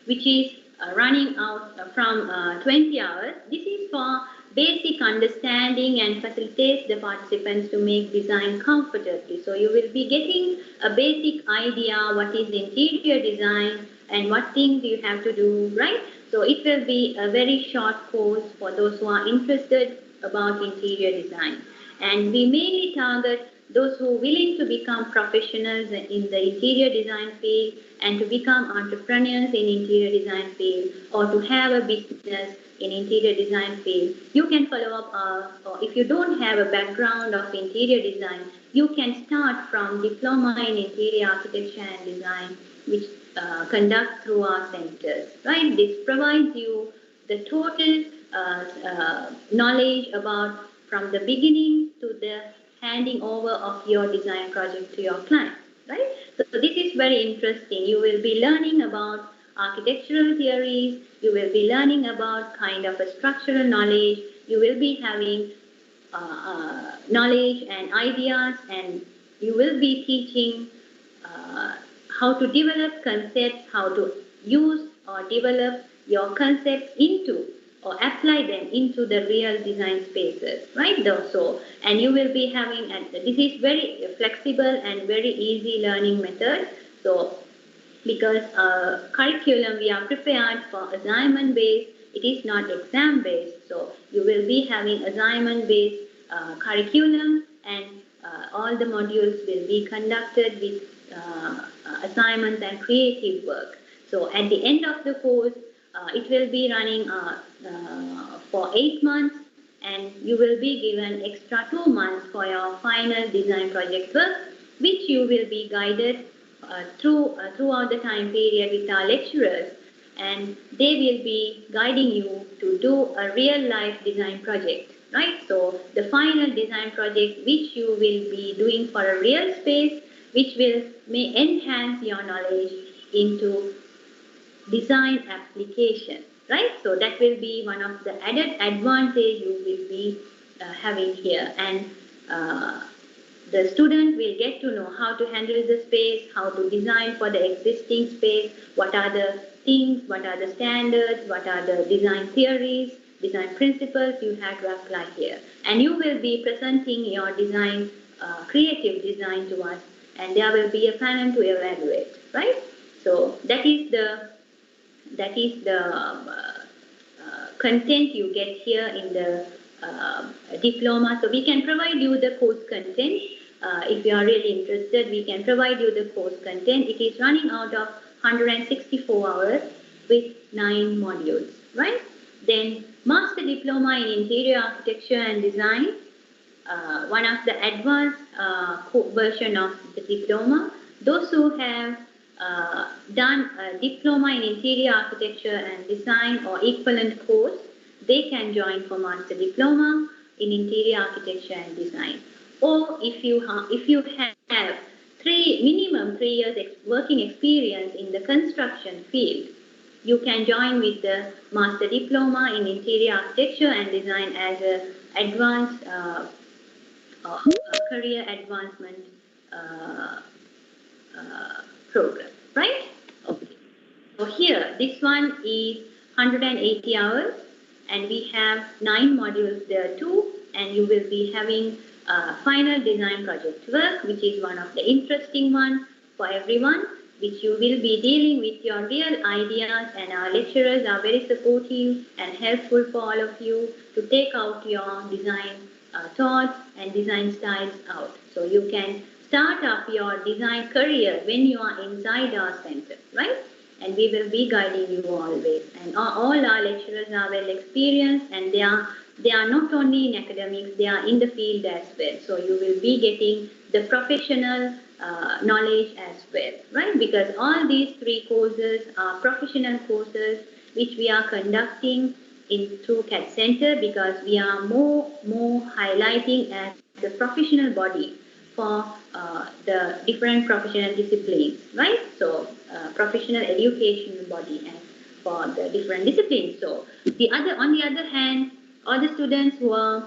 which is running out from 20 hours. This is for basic understanding and facilitates the participants to make design comfortably. So you will be getting a basic idea what is interior design and what things you have to do, right? So it will be a very short course for those who are interested about interior design. And we mainly target those who are willing to become professionals in the interior design field and to become entrepreneurs in interior design field or to have a business in interior design field. You can follow up, or if you don't have a background of interior design, you can start from Diploma in Interior Architecture and Design, which conduct through our centers, right? This provides you the total knowledge about from the beginning to the handing over of your design project to your client, right? So this is very interesting. You will be learning about architectural theories, you will be learning about kind of a structural knowledge, you will be having knowledge and ideas, and you will be teaching how to develop concepts, how to use or develop your concepts into or apply them into the real design spaces, right? So, and you will be having, and this is very flexible and very easy learning method. So, because curriculum we are prepared for assignment based, it is not exam based. So, you will be having assignment based curriculum, and all the modules will be conducted with assignments and creative work. So, at the end of the course, it will be running for 8 months, and you will be given extra 2 months for your final design project work, which you will be guided throughout the time period with our lecturers, and they will be guiding you to do a real life design project, right? So the final design project which you will be doing for a real space, which may enhance your knowledge into design application, right? So that will be one of the added advantage you will be having here, and the student will get to know how to handle the space, how to design for the existing space, what are the things, what are the standards, what are the design theories, design principles you have to apply here. And you will be presenting your design, creative design to us, and there will be a panel to evaluate, right? So that is the content you get here in the diploma. So we can provide you the course content. If you are really interested, we can provide you the course content. It is running out of 164 hours with 9 modules, right? Then Master Diploma in Interior Architecture and Design, one of the advanced version of the diploma. Those who have done a Diploma in Interior Architecture and Design or equivalent course, they can join for Master Diploma in Interior Architecture and Design. Or if you have minimum 3 years working experience in the construction field, you can join with the Master Diploma in Interior Architecture and Design as an advanced career advancement program, right? Okay. So here, this one is 180 hours, and we have 9 modules there too, and you will be having final design project work, which is one of the interesting one for everyone, which you will be dealing with your real ideas, and our lecturers are very supportive and helpful for all of you to take out your design thoughts and design styles out. So you can start up your design career when you are inside our center, right? And we will be guiding you always. And all our lecturers are well experienced, and they are not only in academics, they are in the field as well. So you will be getting the professional knowledge as well, right? Because all these 3 courses are professional courses which we are conducting through CAD Center, because we are more highlighting as the professional body for the different professional disciplines, right? So professional educational body and for the different disciplines. So on the other hand, all the students who are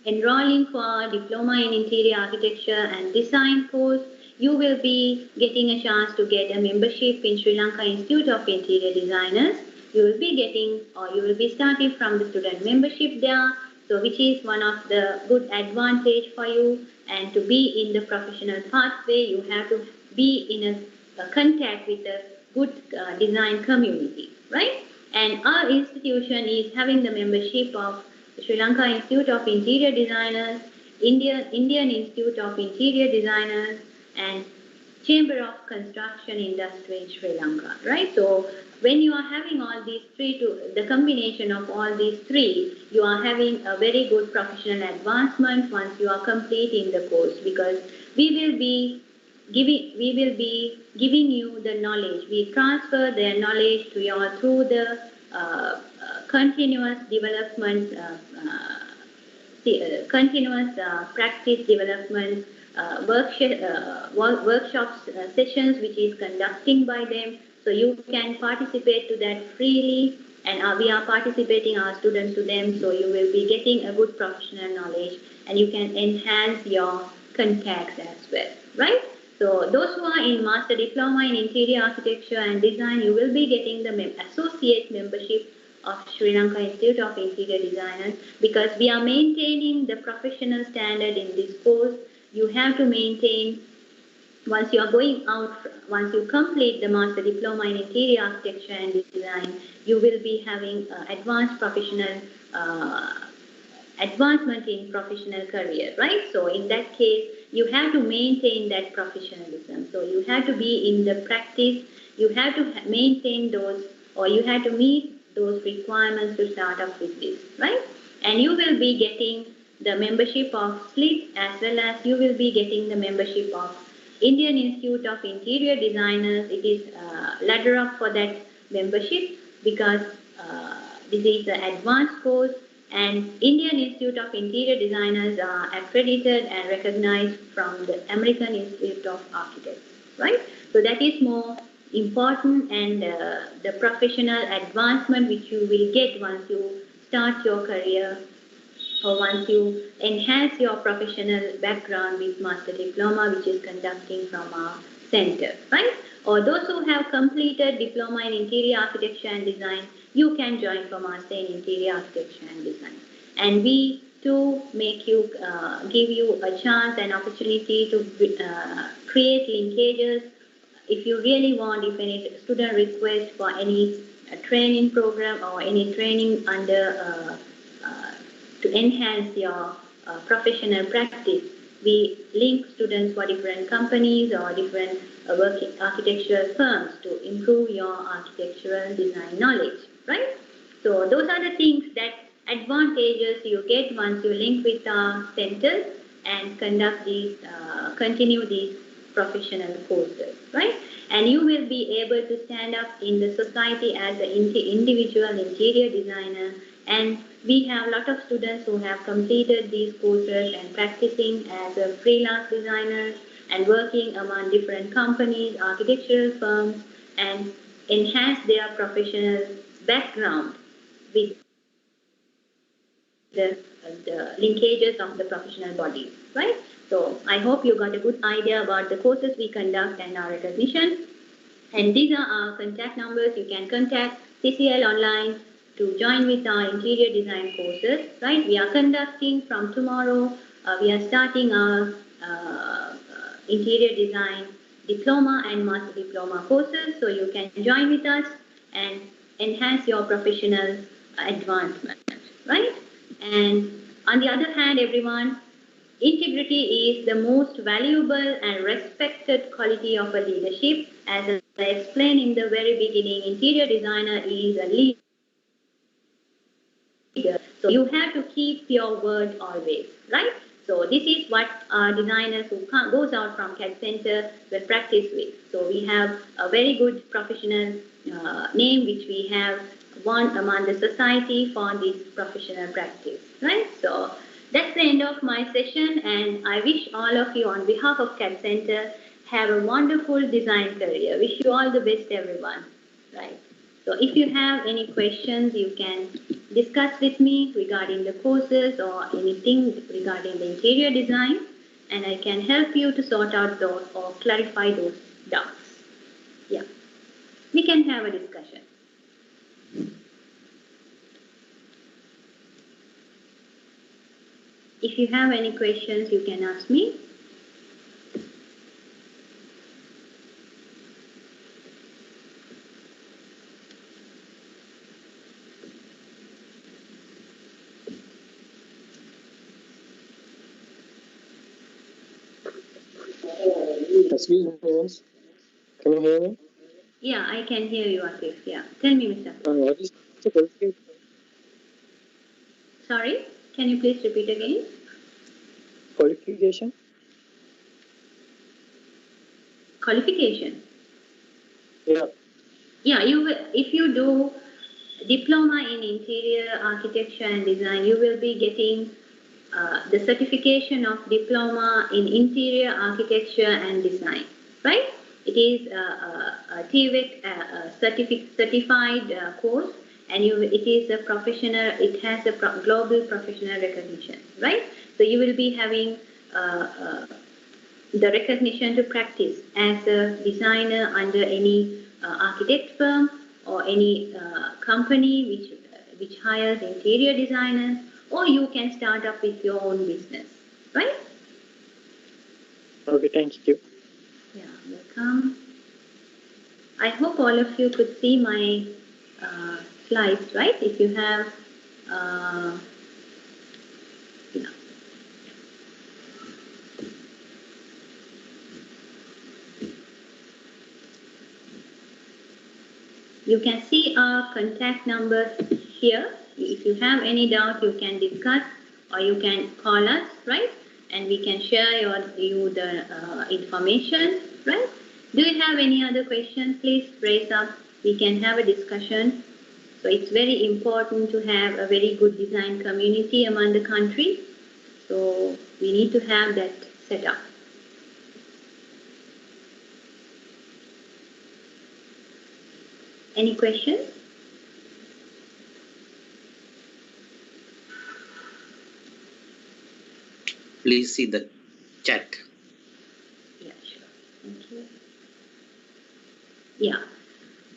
enrolling for Diploma in Interior Architecture and Design course, you will be getting a chance to get a membership in Sri Lanka Institute of Interior Designers. You will be getting, or you will be starting from the student membership there, so which is one of the good advantage for you. And to be in the professional pathway, you have to be in a contact with a good design community, right? And our institution is having the membership of Sri Lanka Institute of Interior Designers, Indian Institute of Interior Designers, and Chamber of Construction Industry in Sri Lanka, right? So when you are having all these three, the combination of all these three, you are having a very good professional advancement once you are completing the course, because we will be giving you the knowledge. We transfer their knowledge to you through the continuous development, continuous practice development workshops sessions which is conducting by them, so you can participate to that freely, and we are participating our students to them, so you will be getting a good professional knowledge and you can enhance your contacts as well, right? So those who are in Master Diploma in Interior Architecture and Design, you will be getting the associate membership of Sri Lanka Institute of Interior Designers, because we are maintaining the professional standard in this course. You have to maintain, once you are going out, once you complete the Master Diploma in Interior Architecture and Design, you will be having advanced professional advancement in professional career, right? So in that case, you have to maintain that professionalism. So you have to be in the practice, you have to maintain those, or you have to meet those requirements to start off with this, right? And you will be getting the membership of SLIT, as well as you will be getting the membership of Indian Institute of Interior Designers. It is ladder up for that membership, because this is an advanced course, and Indian Institute of Interior Designers are accredited and recognized from the American Institute of Architects, right? So that is more important, and the professional advancement which you will get once you start your career, or once you enhance your professional background with Master Diploma, which is conducting from our center, right? Or those who have completed Diploma in Interior Architecture and Design, you can join for Master in Interior Architecture and Design. And we too make you, give you a chance and opportunity to create linkages. If you really want, if any student request for any training program or any training under to enhance your professional practice, we link students for different companies or different working architectural firms to improve your architectural design knowledge, right? So those are the things, that advantages you get once you link with our centers and conduct these, continue these professional courses, right? And you will be able to stand up in the society as an individual interior designer. And we have a lot of students who have completed these courses and practicing as a freelance designer and working among different companies, architectural firms, and enhance their professional background with the linkages of the professional bodies, right? So I hope you got a good idea about the courses we conduct and our recognition. And these are our contact numbers. You can contact CCL online to join with our interior design courses, right? We are conducting from tomorrow, we are starting our interior design diploma and master diploma courses, so you can join with us and enhance your professional advancement, right? And on the other hand, everyone, integrity is the most valuable and respected quality of a leadership. As I explained in the very beginning, interior designer is a leader. So you have to keep your word always, right? So this is what our designers who goes out from CAD Center will practice with. So we have a very good professional name which we have won among the society for this professional practice, right? So that's the end of my session, and I wish all of you on behalf of CAD Center have a wonderful design career. Wish you all the best, everyone, right? So if you have any questions, you can discuss with me regarding the courses or anything regarding the interior design. and I can help you to sort out those or clarify those doubts. Yeah, we can have a discussion. If you have any questions, you can ask me. Excuse me, yes. Can you hear me? Yeah, I can hear you, Atif. Yeah, tell me, Mr. What is the qualification? Sorry, can you please repeat again? Qualification? Qualification. Yeah. Yeah, you will, if you do diploma in interior architecture and design, you will be getting the certification of diploma in interior architecture and design, right? It is a TVEC certified course, and it is a professional. It has a global professional recognition, right? So you will be having the recognition to practice as a designer under any architect firm or any company which hires interior designers, or you can start up with your own business, right? Okay, thank you. Yeah, welcome. I hope all of you could see my slides, right? If you have, yeah. You can see our contact numbers here. If you have any doubt, you can discuss or you can call us, right? And we can share you the information, right? Do you have any other questions? Please raise up. We can have a discussion. So it's very important to have a very good design community among the country. So we need to have that set up. Any questions? Please see the chat. Yeah, sure. Thank you. Yeah,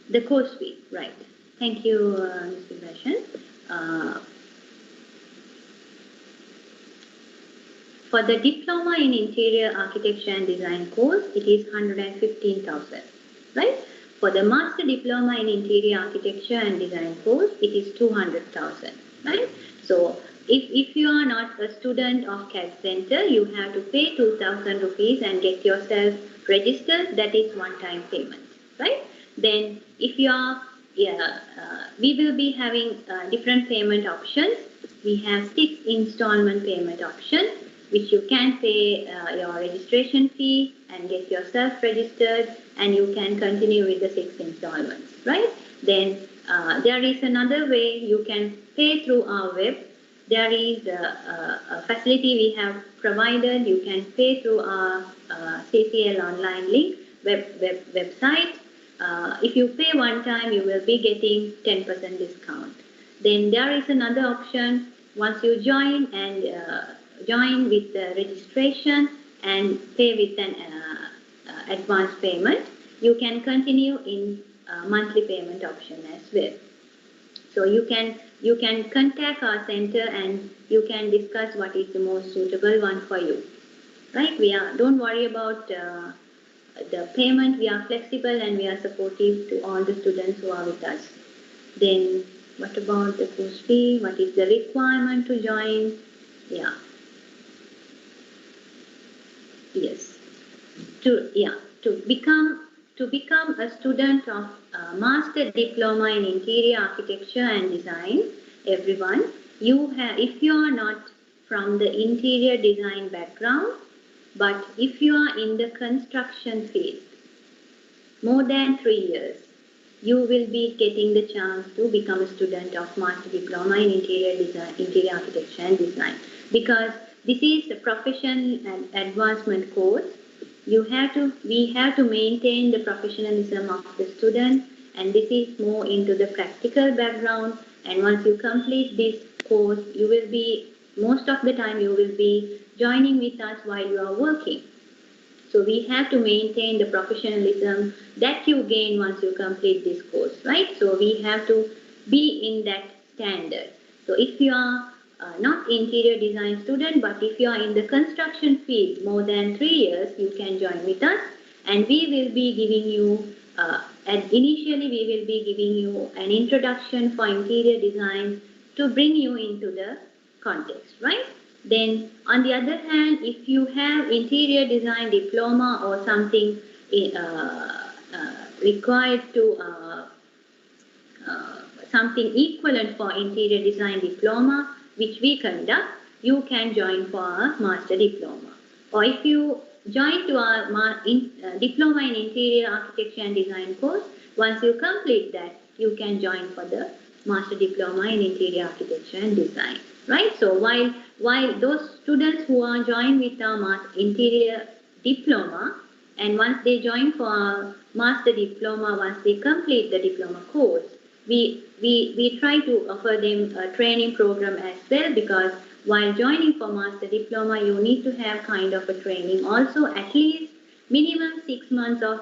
the course fee, right. Thank you, Mr. Bashan. For the Diploma in Interior Architecture and Design course, it is 115,000, right? For the Master Diploma in Interior Architecture and Design course, it is 200,000, right? So, if you are not a student of CAD Center, you have to pay 2,000 rupees and get yourself registered. That is one-time payment, right? Then, if you are, we will be having different payment options. We have 6 installment payment options, which you can pay your registration fee and get yourself registered, and you can continue with the 6 installments, right? Then there is another way you can pay through our web. There is a facility we have provided. You can pay through our CCL online link website. If you pay one time, you will be getting 10% discount. Then there is another option. Once you join with the registration and pay with an advance payment, you can continue in monthly payment option as well. So you can contact our center and you can discuss what is the most suitable one for you, right? Don't worry about the payment. We are flexible and we are supportive to all the students who are with us. Then what about the course fee? What is the requirement to join? Yeah. Yes. To become a student of Master Diploma in Interior Architecture and Design, everyone, if you are not from the interior design background, but if you are in the construction field, more than 3 years, you will be getting the chance to become a student of Master Diploma in Interior Architecture and Design, because this is a professional and advancement course. We have to maintain the professionalism of the student, and this is more into the practical background. And once you complete this course, you will be Most of the time you will be joining with us while you are working. So we have to maintain the professionalism that you gain once you complete this course, right? So we have to be in that standard. So if you are not interior design student, but if you are in the construction field more than 3 years, you can join with us, and we will be giving you, and initially we will be giving you an introduction for interior design to bring you into the context, right? Then, on the other hand, if you have interior design diploma or something required to something equivalent for interior design diploma, which we conduct, you can join for a master diploma. Or if you join to our diploma in interior architecture and design course, once you complete that, you can join for the master diploma in interior architecture and design, right? So while those students who are joined with our interior diploma, and once they join for our master diploma, once they complete the diploma course, we try to offer them a training program as well, because while joining for master diploma, you need to have kind of a training also, at least minimum 6 months of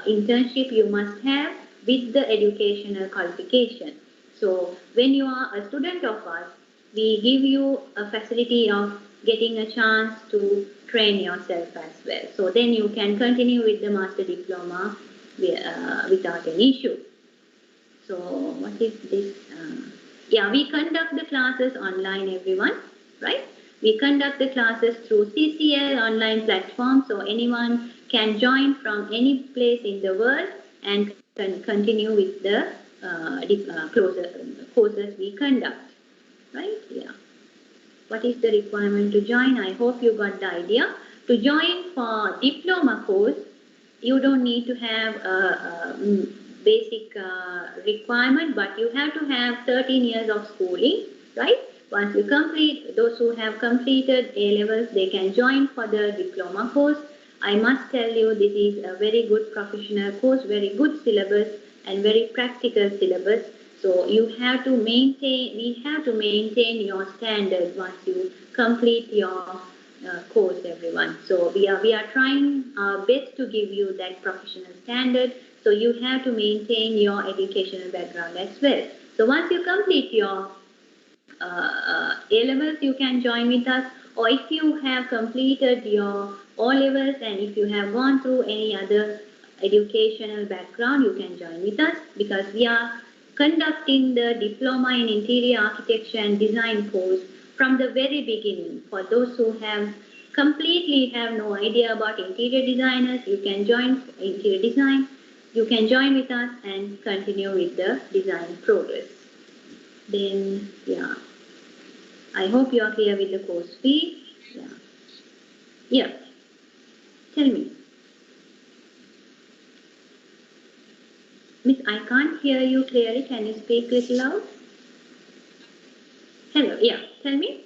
internship you must have with the educational qualification. So when you are a student of us, we give you a facility of getting a chance to train yourself as well. So then you can continue with the master diploma without any issue. So what is this? Yeah, we conduct the classes online, everyone, right? We conduct the classes through CCL online platform, so anyone can join from any place in the world and can continue with the courses we conduct, right? Yeah. What is the requirement to join? I hope you got the idea. To join for diploma course, you don't need to have a basic requirement, but you have to have 13 years of schooling, right? Once you complete, those who have completed A-levels, they can join for the diploma course. I must tell you, this is a very good professional course, very good syllabus, and very practical syllabus. So you have to maintain, we have to maintain your standard once you complete your course, everyone. So we are trying our best to give you that professional standard. So you have to maintain your educational background as well. So once you complete your A-levels, you can join with us. Or if you have completed your O-levels and if you have gone through any other educational background, you can join with us, because we are conducting the Diploma in Interior Architecture and Design course from the very beginning. For those who have completely have no idea about interior designers, you can join interior design. You can join with us and continue with the design progress. Then, yeah, I hope you are clear with the course fee. Yeah. Yeah. Tell me. Miss, I can't hear you clearly. Can you speak a little loud? Hello. Yeah. Tell me.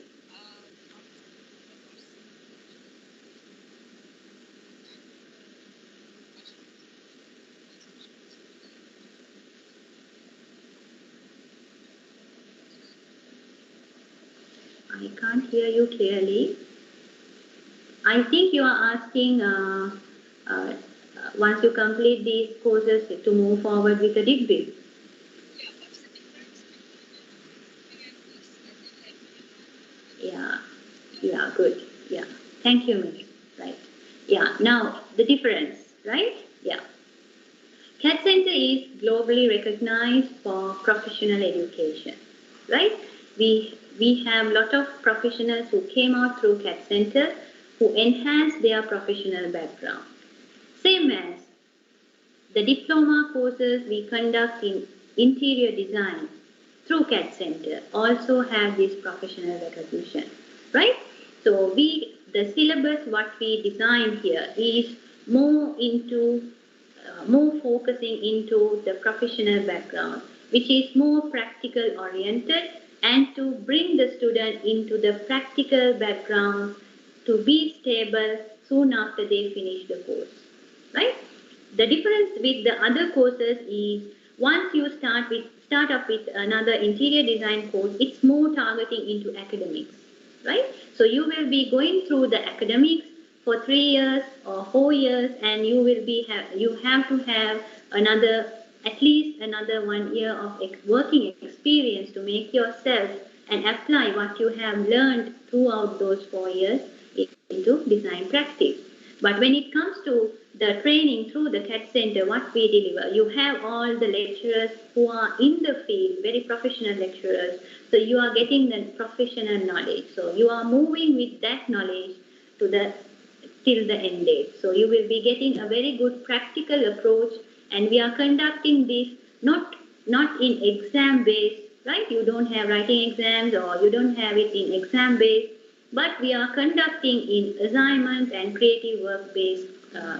I can't hear you clearly. I think you are asking once you complete these courses to move forward with a degree. Yeah, yeah, good. Yeah, thank you, Miss. Right. Yeah, now the difference, right? Yeah. CAT Center is globally recognized for professional education, right? We have a lot of professionals who came out through CAT Center who enhanced their professional background. Same as the diploma courses we conduct in interior design through CAT Center also have this professional recognition, right? So the syllabus what we design here is more into more focusing into the professional background, which is more practical oriented, and to bring the student into the practical background to be stable soon after they finish the course, right? The difference with the other courses is once you start up with another interior design course, it's more targeting into academics. right? So you will be going through the academics for 3 years or 4 years, and you have to have another at least another 1 year of working experience to make yourself and apply what you have learned throughout those 4 years into design practice. But when it comes to the training through the CAD Center, what we deliver, you have all the lecturers who are in the field, very professional lecturers. So you are getting the professional knowledge. So you are moving with that knowledge to the till the end date. So you will be getting a very good practical approach, and we are conducting this not in exam based, right? You don't have writing exams or you don't have it in exam based, but we are conducting in assignment and creative work based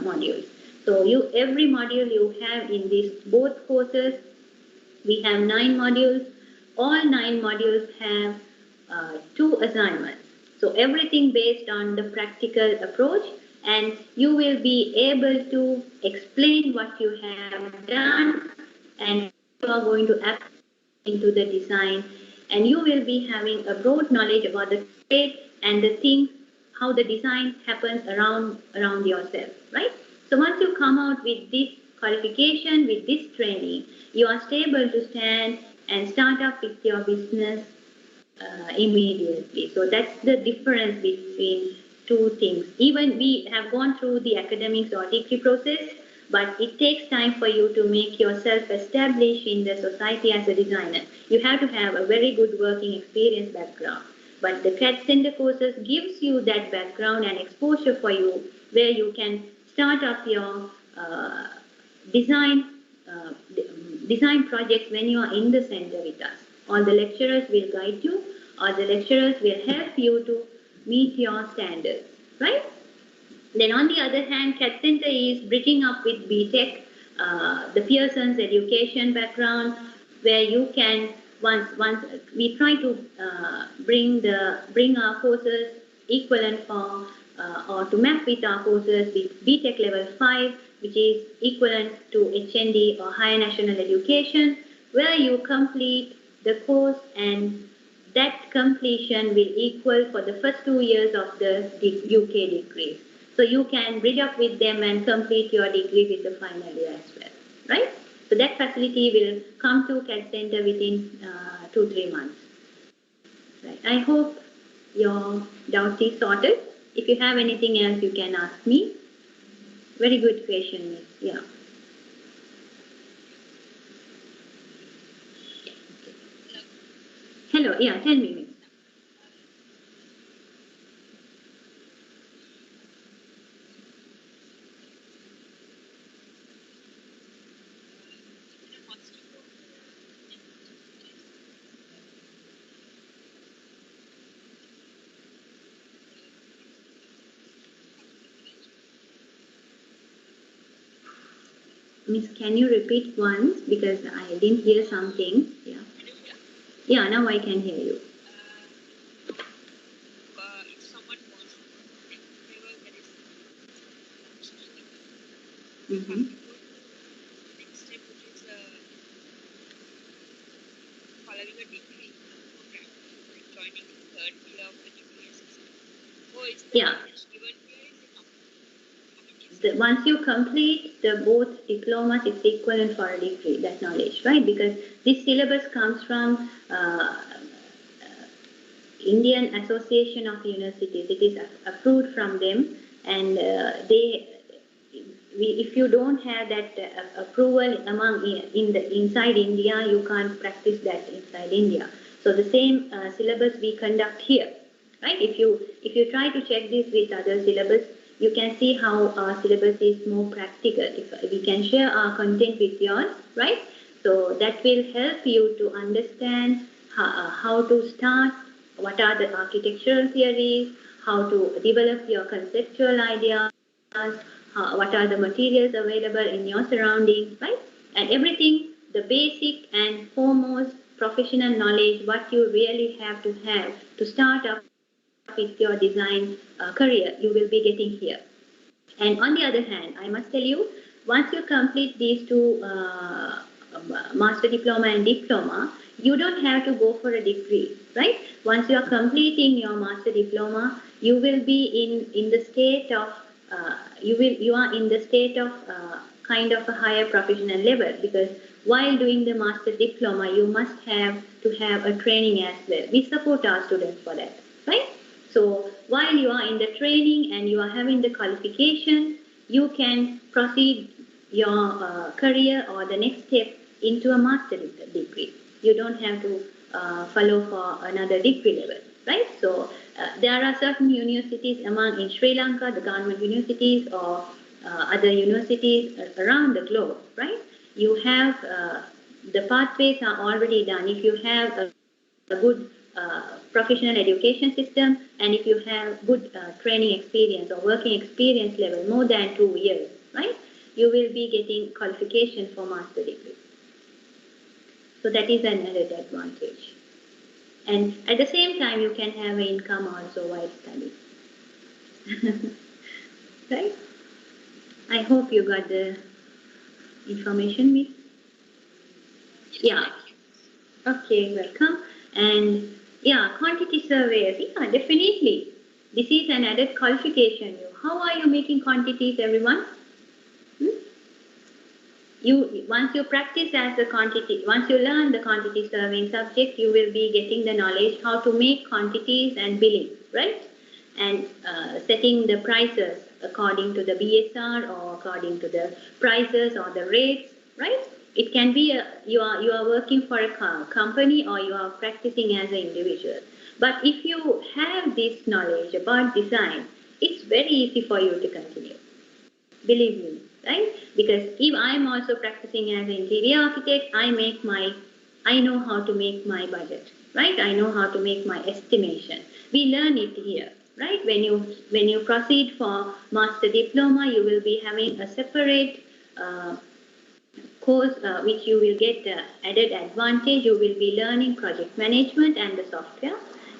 modules. So every module you have in these both courses, we have 9 modules. All 9 modules have 2 assignments. So everything based on the practical approach, and you will be able to explain what you have done, and you are going to apply into the design, and you will be having a broad knowledge about the trade and the things, how the design happens around yourself, right? So once you come out with this qualification, with this training, you are stable to stand and start up with your business immediately. So that's the difference between two things. Even we have gone through the academics or degree process, but it takes time for you to make yourself established in the society as a designer. You have to have a very good working experience background. But the CAD Center courses gives you that background and exposure for you, where you can start up your design design projects when you are in the center with us. All the lecturers will guide you, or the lecturers will help you to meet your standards, right? Then on the other hand, CAD Center is bridging up with BTech, the Pearson's education background, where you can once we try to bring our courses equivalent for or to map with our courses with BTech level 5, which is equivalent to HND or higher national education, where you complete the course, and that completion will equal for the first 2 years of the UK degree. So you can bridge up with them and complete your degree with the final year as well, right? So that facility will come to CAD Center within 2-3 months. Right. I hope your doubt is sorted. If you have anything else, you can ask me. Very good question, Miss. Yeah. Hello. Yeah. Tell me, Miss. Miss, can you repeat once, because I didn't hear something? Yeah. Yeah. Now I can hear you. Mm-hmm. Yeah. Once you complete the both diplomas, it's equivalent for a degree, that knowledge, right? Because this syllabus comes from Indian Association of Universities. It is approved from them, and if you don't have that approval inside India, you can't practice that inside India. So the same syllabus we conduct here, right? If you try to check this with other syllabus, you can see how our syllabus is more practical. If we can share our content with yours, right? So that will help you to understand how to start, what are the architectural theories, how to develop your conceptual ideas, what are the materials available in your surroundings, right? And everything, the basic and foremost professional knowledge, what you really have to start up with your design career, you will be getting here. And on the other hand, I must tell you, once you complete these two master diploma and diploma, You don't have to go for a degree, right? Once you are completing your master diploma, you will be in the state of you are in the state of kind of a higher professional level, because while doing the master diploma, you must have to have a training as well. We support our students for that, right? So while you are in the training and you are having the qualification, you can proceed your career or the next step into a master degree. You don't have to follow for another degree level, right? So there are certain universities among in Sri Lanka, the government universities or other universities around the globe, right? You have the pathways are already done. If you have a good professional education system, and if you have good training experience or working experience level more than 2 years, right, you will be getting qualification for master degree. So that is another advantage. And at the same time, you can have an income also while studying. Right? I hope you got the information, Miss. Yeah. Okay, welcome. And yeah, quantity surveys. Yeah, definitely. This is an added qualification. How are you making quantities, everyone? Once you practice as a quantity, once you learn the quantity surveying subject, you will be getting the knowledge how to make quantities and billing, right? And setting the prices according to the BSR or according to the prices or the rates, right? It can be you are working for a company or you are practicing as an individual. But if you have this knowledge about design, it's very easy for you to continue. Believe me, right? Because if I'm also practicing as an interior architect, I know how to make my budget, right? I know how to make my estimation. We learn it here, right? When you proceed for master diploma, you will be having a separate course which you will get added advantage. You will be learning project management and the software,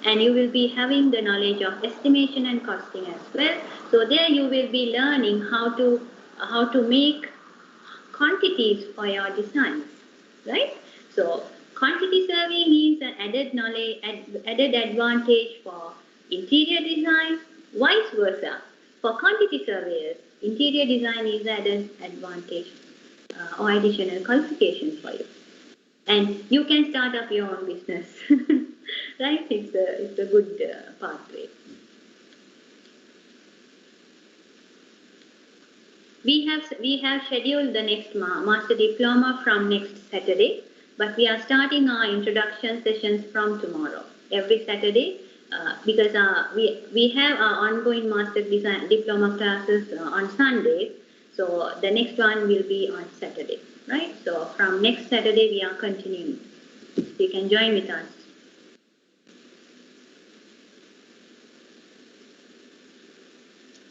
and you will be having the knowledge of estimation and costing as well. So there you will be learning how to make quantities for your designs, right? So quantity surveying is an added knowledge, added advantage for interior design. Vice versa, for quantity surveyors, interior design is added advantage or additional qualification for you. And you can start up your own business, right? It's a good pathway. We have scheduled the next master diploma from next Saturday, but we are starting our introduction sessions from tomorrow, every Saturday, because we have our ongoing master design diploma classes on Sundays. So the next one will be on Saturday, right? So from next Saturday we are continuing. So you can join with us.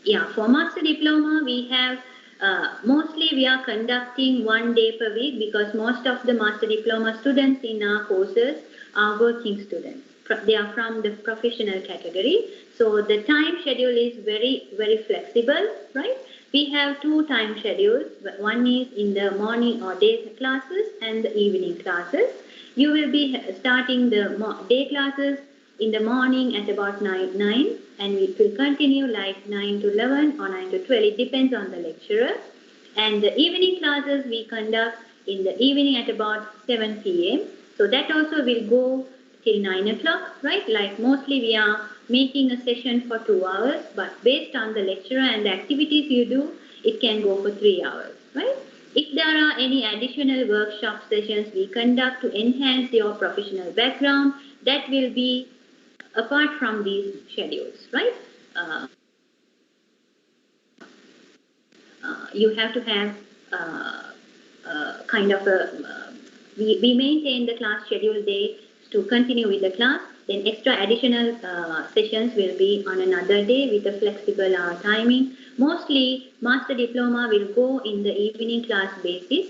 Yeah, for master diploma we have mostly we are conducting 1 day per week, because most of the master diploma students in our courses are working students. They are from the professional category. So the time schedule is very, very flexible, right? We have 2 time schedules. One is in the morning or day classes and the evening classes. You will be starting the day classes in the morning at about 9, and it will continue like 9 to 11 or 9 to 12. It depends on the lecturer. And the evening classes we conduct in the evening at about 7 p.m. So that also will go till 9 o'clock, right? Like mostly we are making a session for 2 hours, but based on the lecturer and the activities you do, it can go for 3 hours, right? If there are any additional workshop sessions we conduct to enhance your professional background, that will be apart from these schedules, right? You have to have kind of a, we maintain the class schedule day to continue with the class. Then extra additional sessions will be on another day with a flexible timing. Mostly master diploma will go in the evening class basis,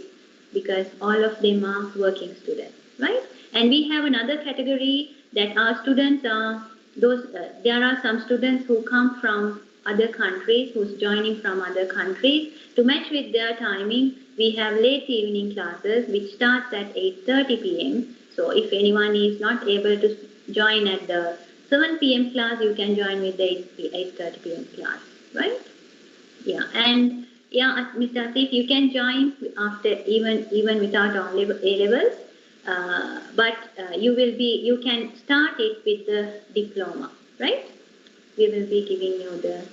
because all of them are working students, right? And we have another category that our students are those. There are some students who come from other countries, who's joining from other countries. To match with their timing, we have late evening classes which starts at 8:30 p.m. So if anyone is not able to join at the 7 p.m. class, you can join with the 8:30 p.m. class, right? Yeah, and yeah, Mr. Asif, you can join after even without A levels, but you can start it with the diploma, right? We will be giving you the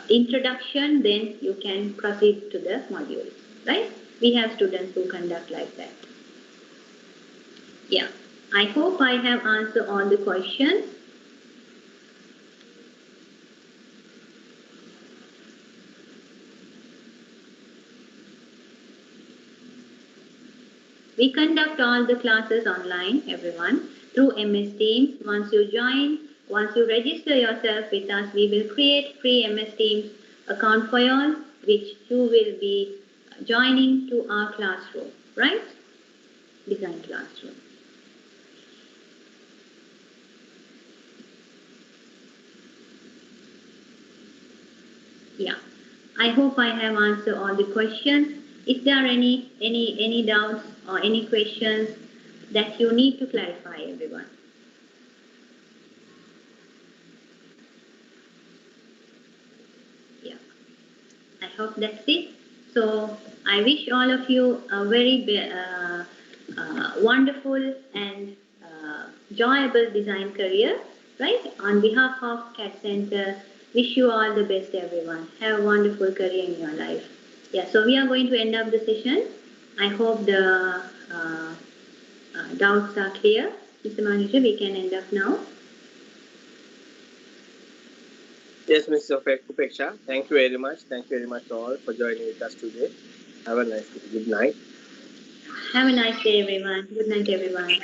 introduction, then you can proceed to the modules, right? We have students who conduct like that. Yeah, I hope I have answered all the questions. We conduct all the classes online, everyone, through MS Teams. Once you register yourself with us, we will create free MS Teams account for you all, which you will be joining to our classroom, right? Design classroom. Yeah, I hope I have answered all the questions. If there are any doubts or any questions that you need to clarify, everyone. Yeah, I hope that's it. So I wish all of you a very wonderful and enjoyable design career, right? On behalf of CAT Center, wish you all the best, everyone. Have a wonderful career in your life. Yeah, so we are going to end up the session. I hope the doubts are clear. Mr. Manager, we can end up now. Yes, Mr. Upeksha, thank you very much. Thank you very much all for joining with us today. Have a nice day. Good night. Have a nice day, everyone. Good night, everyone.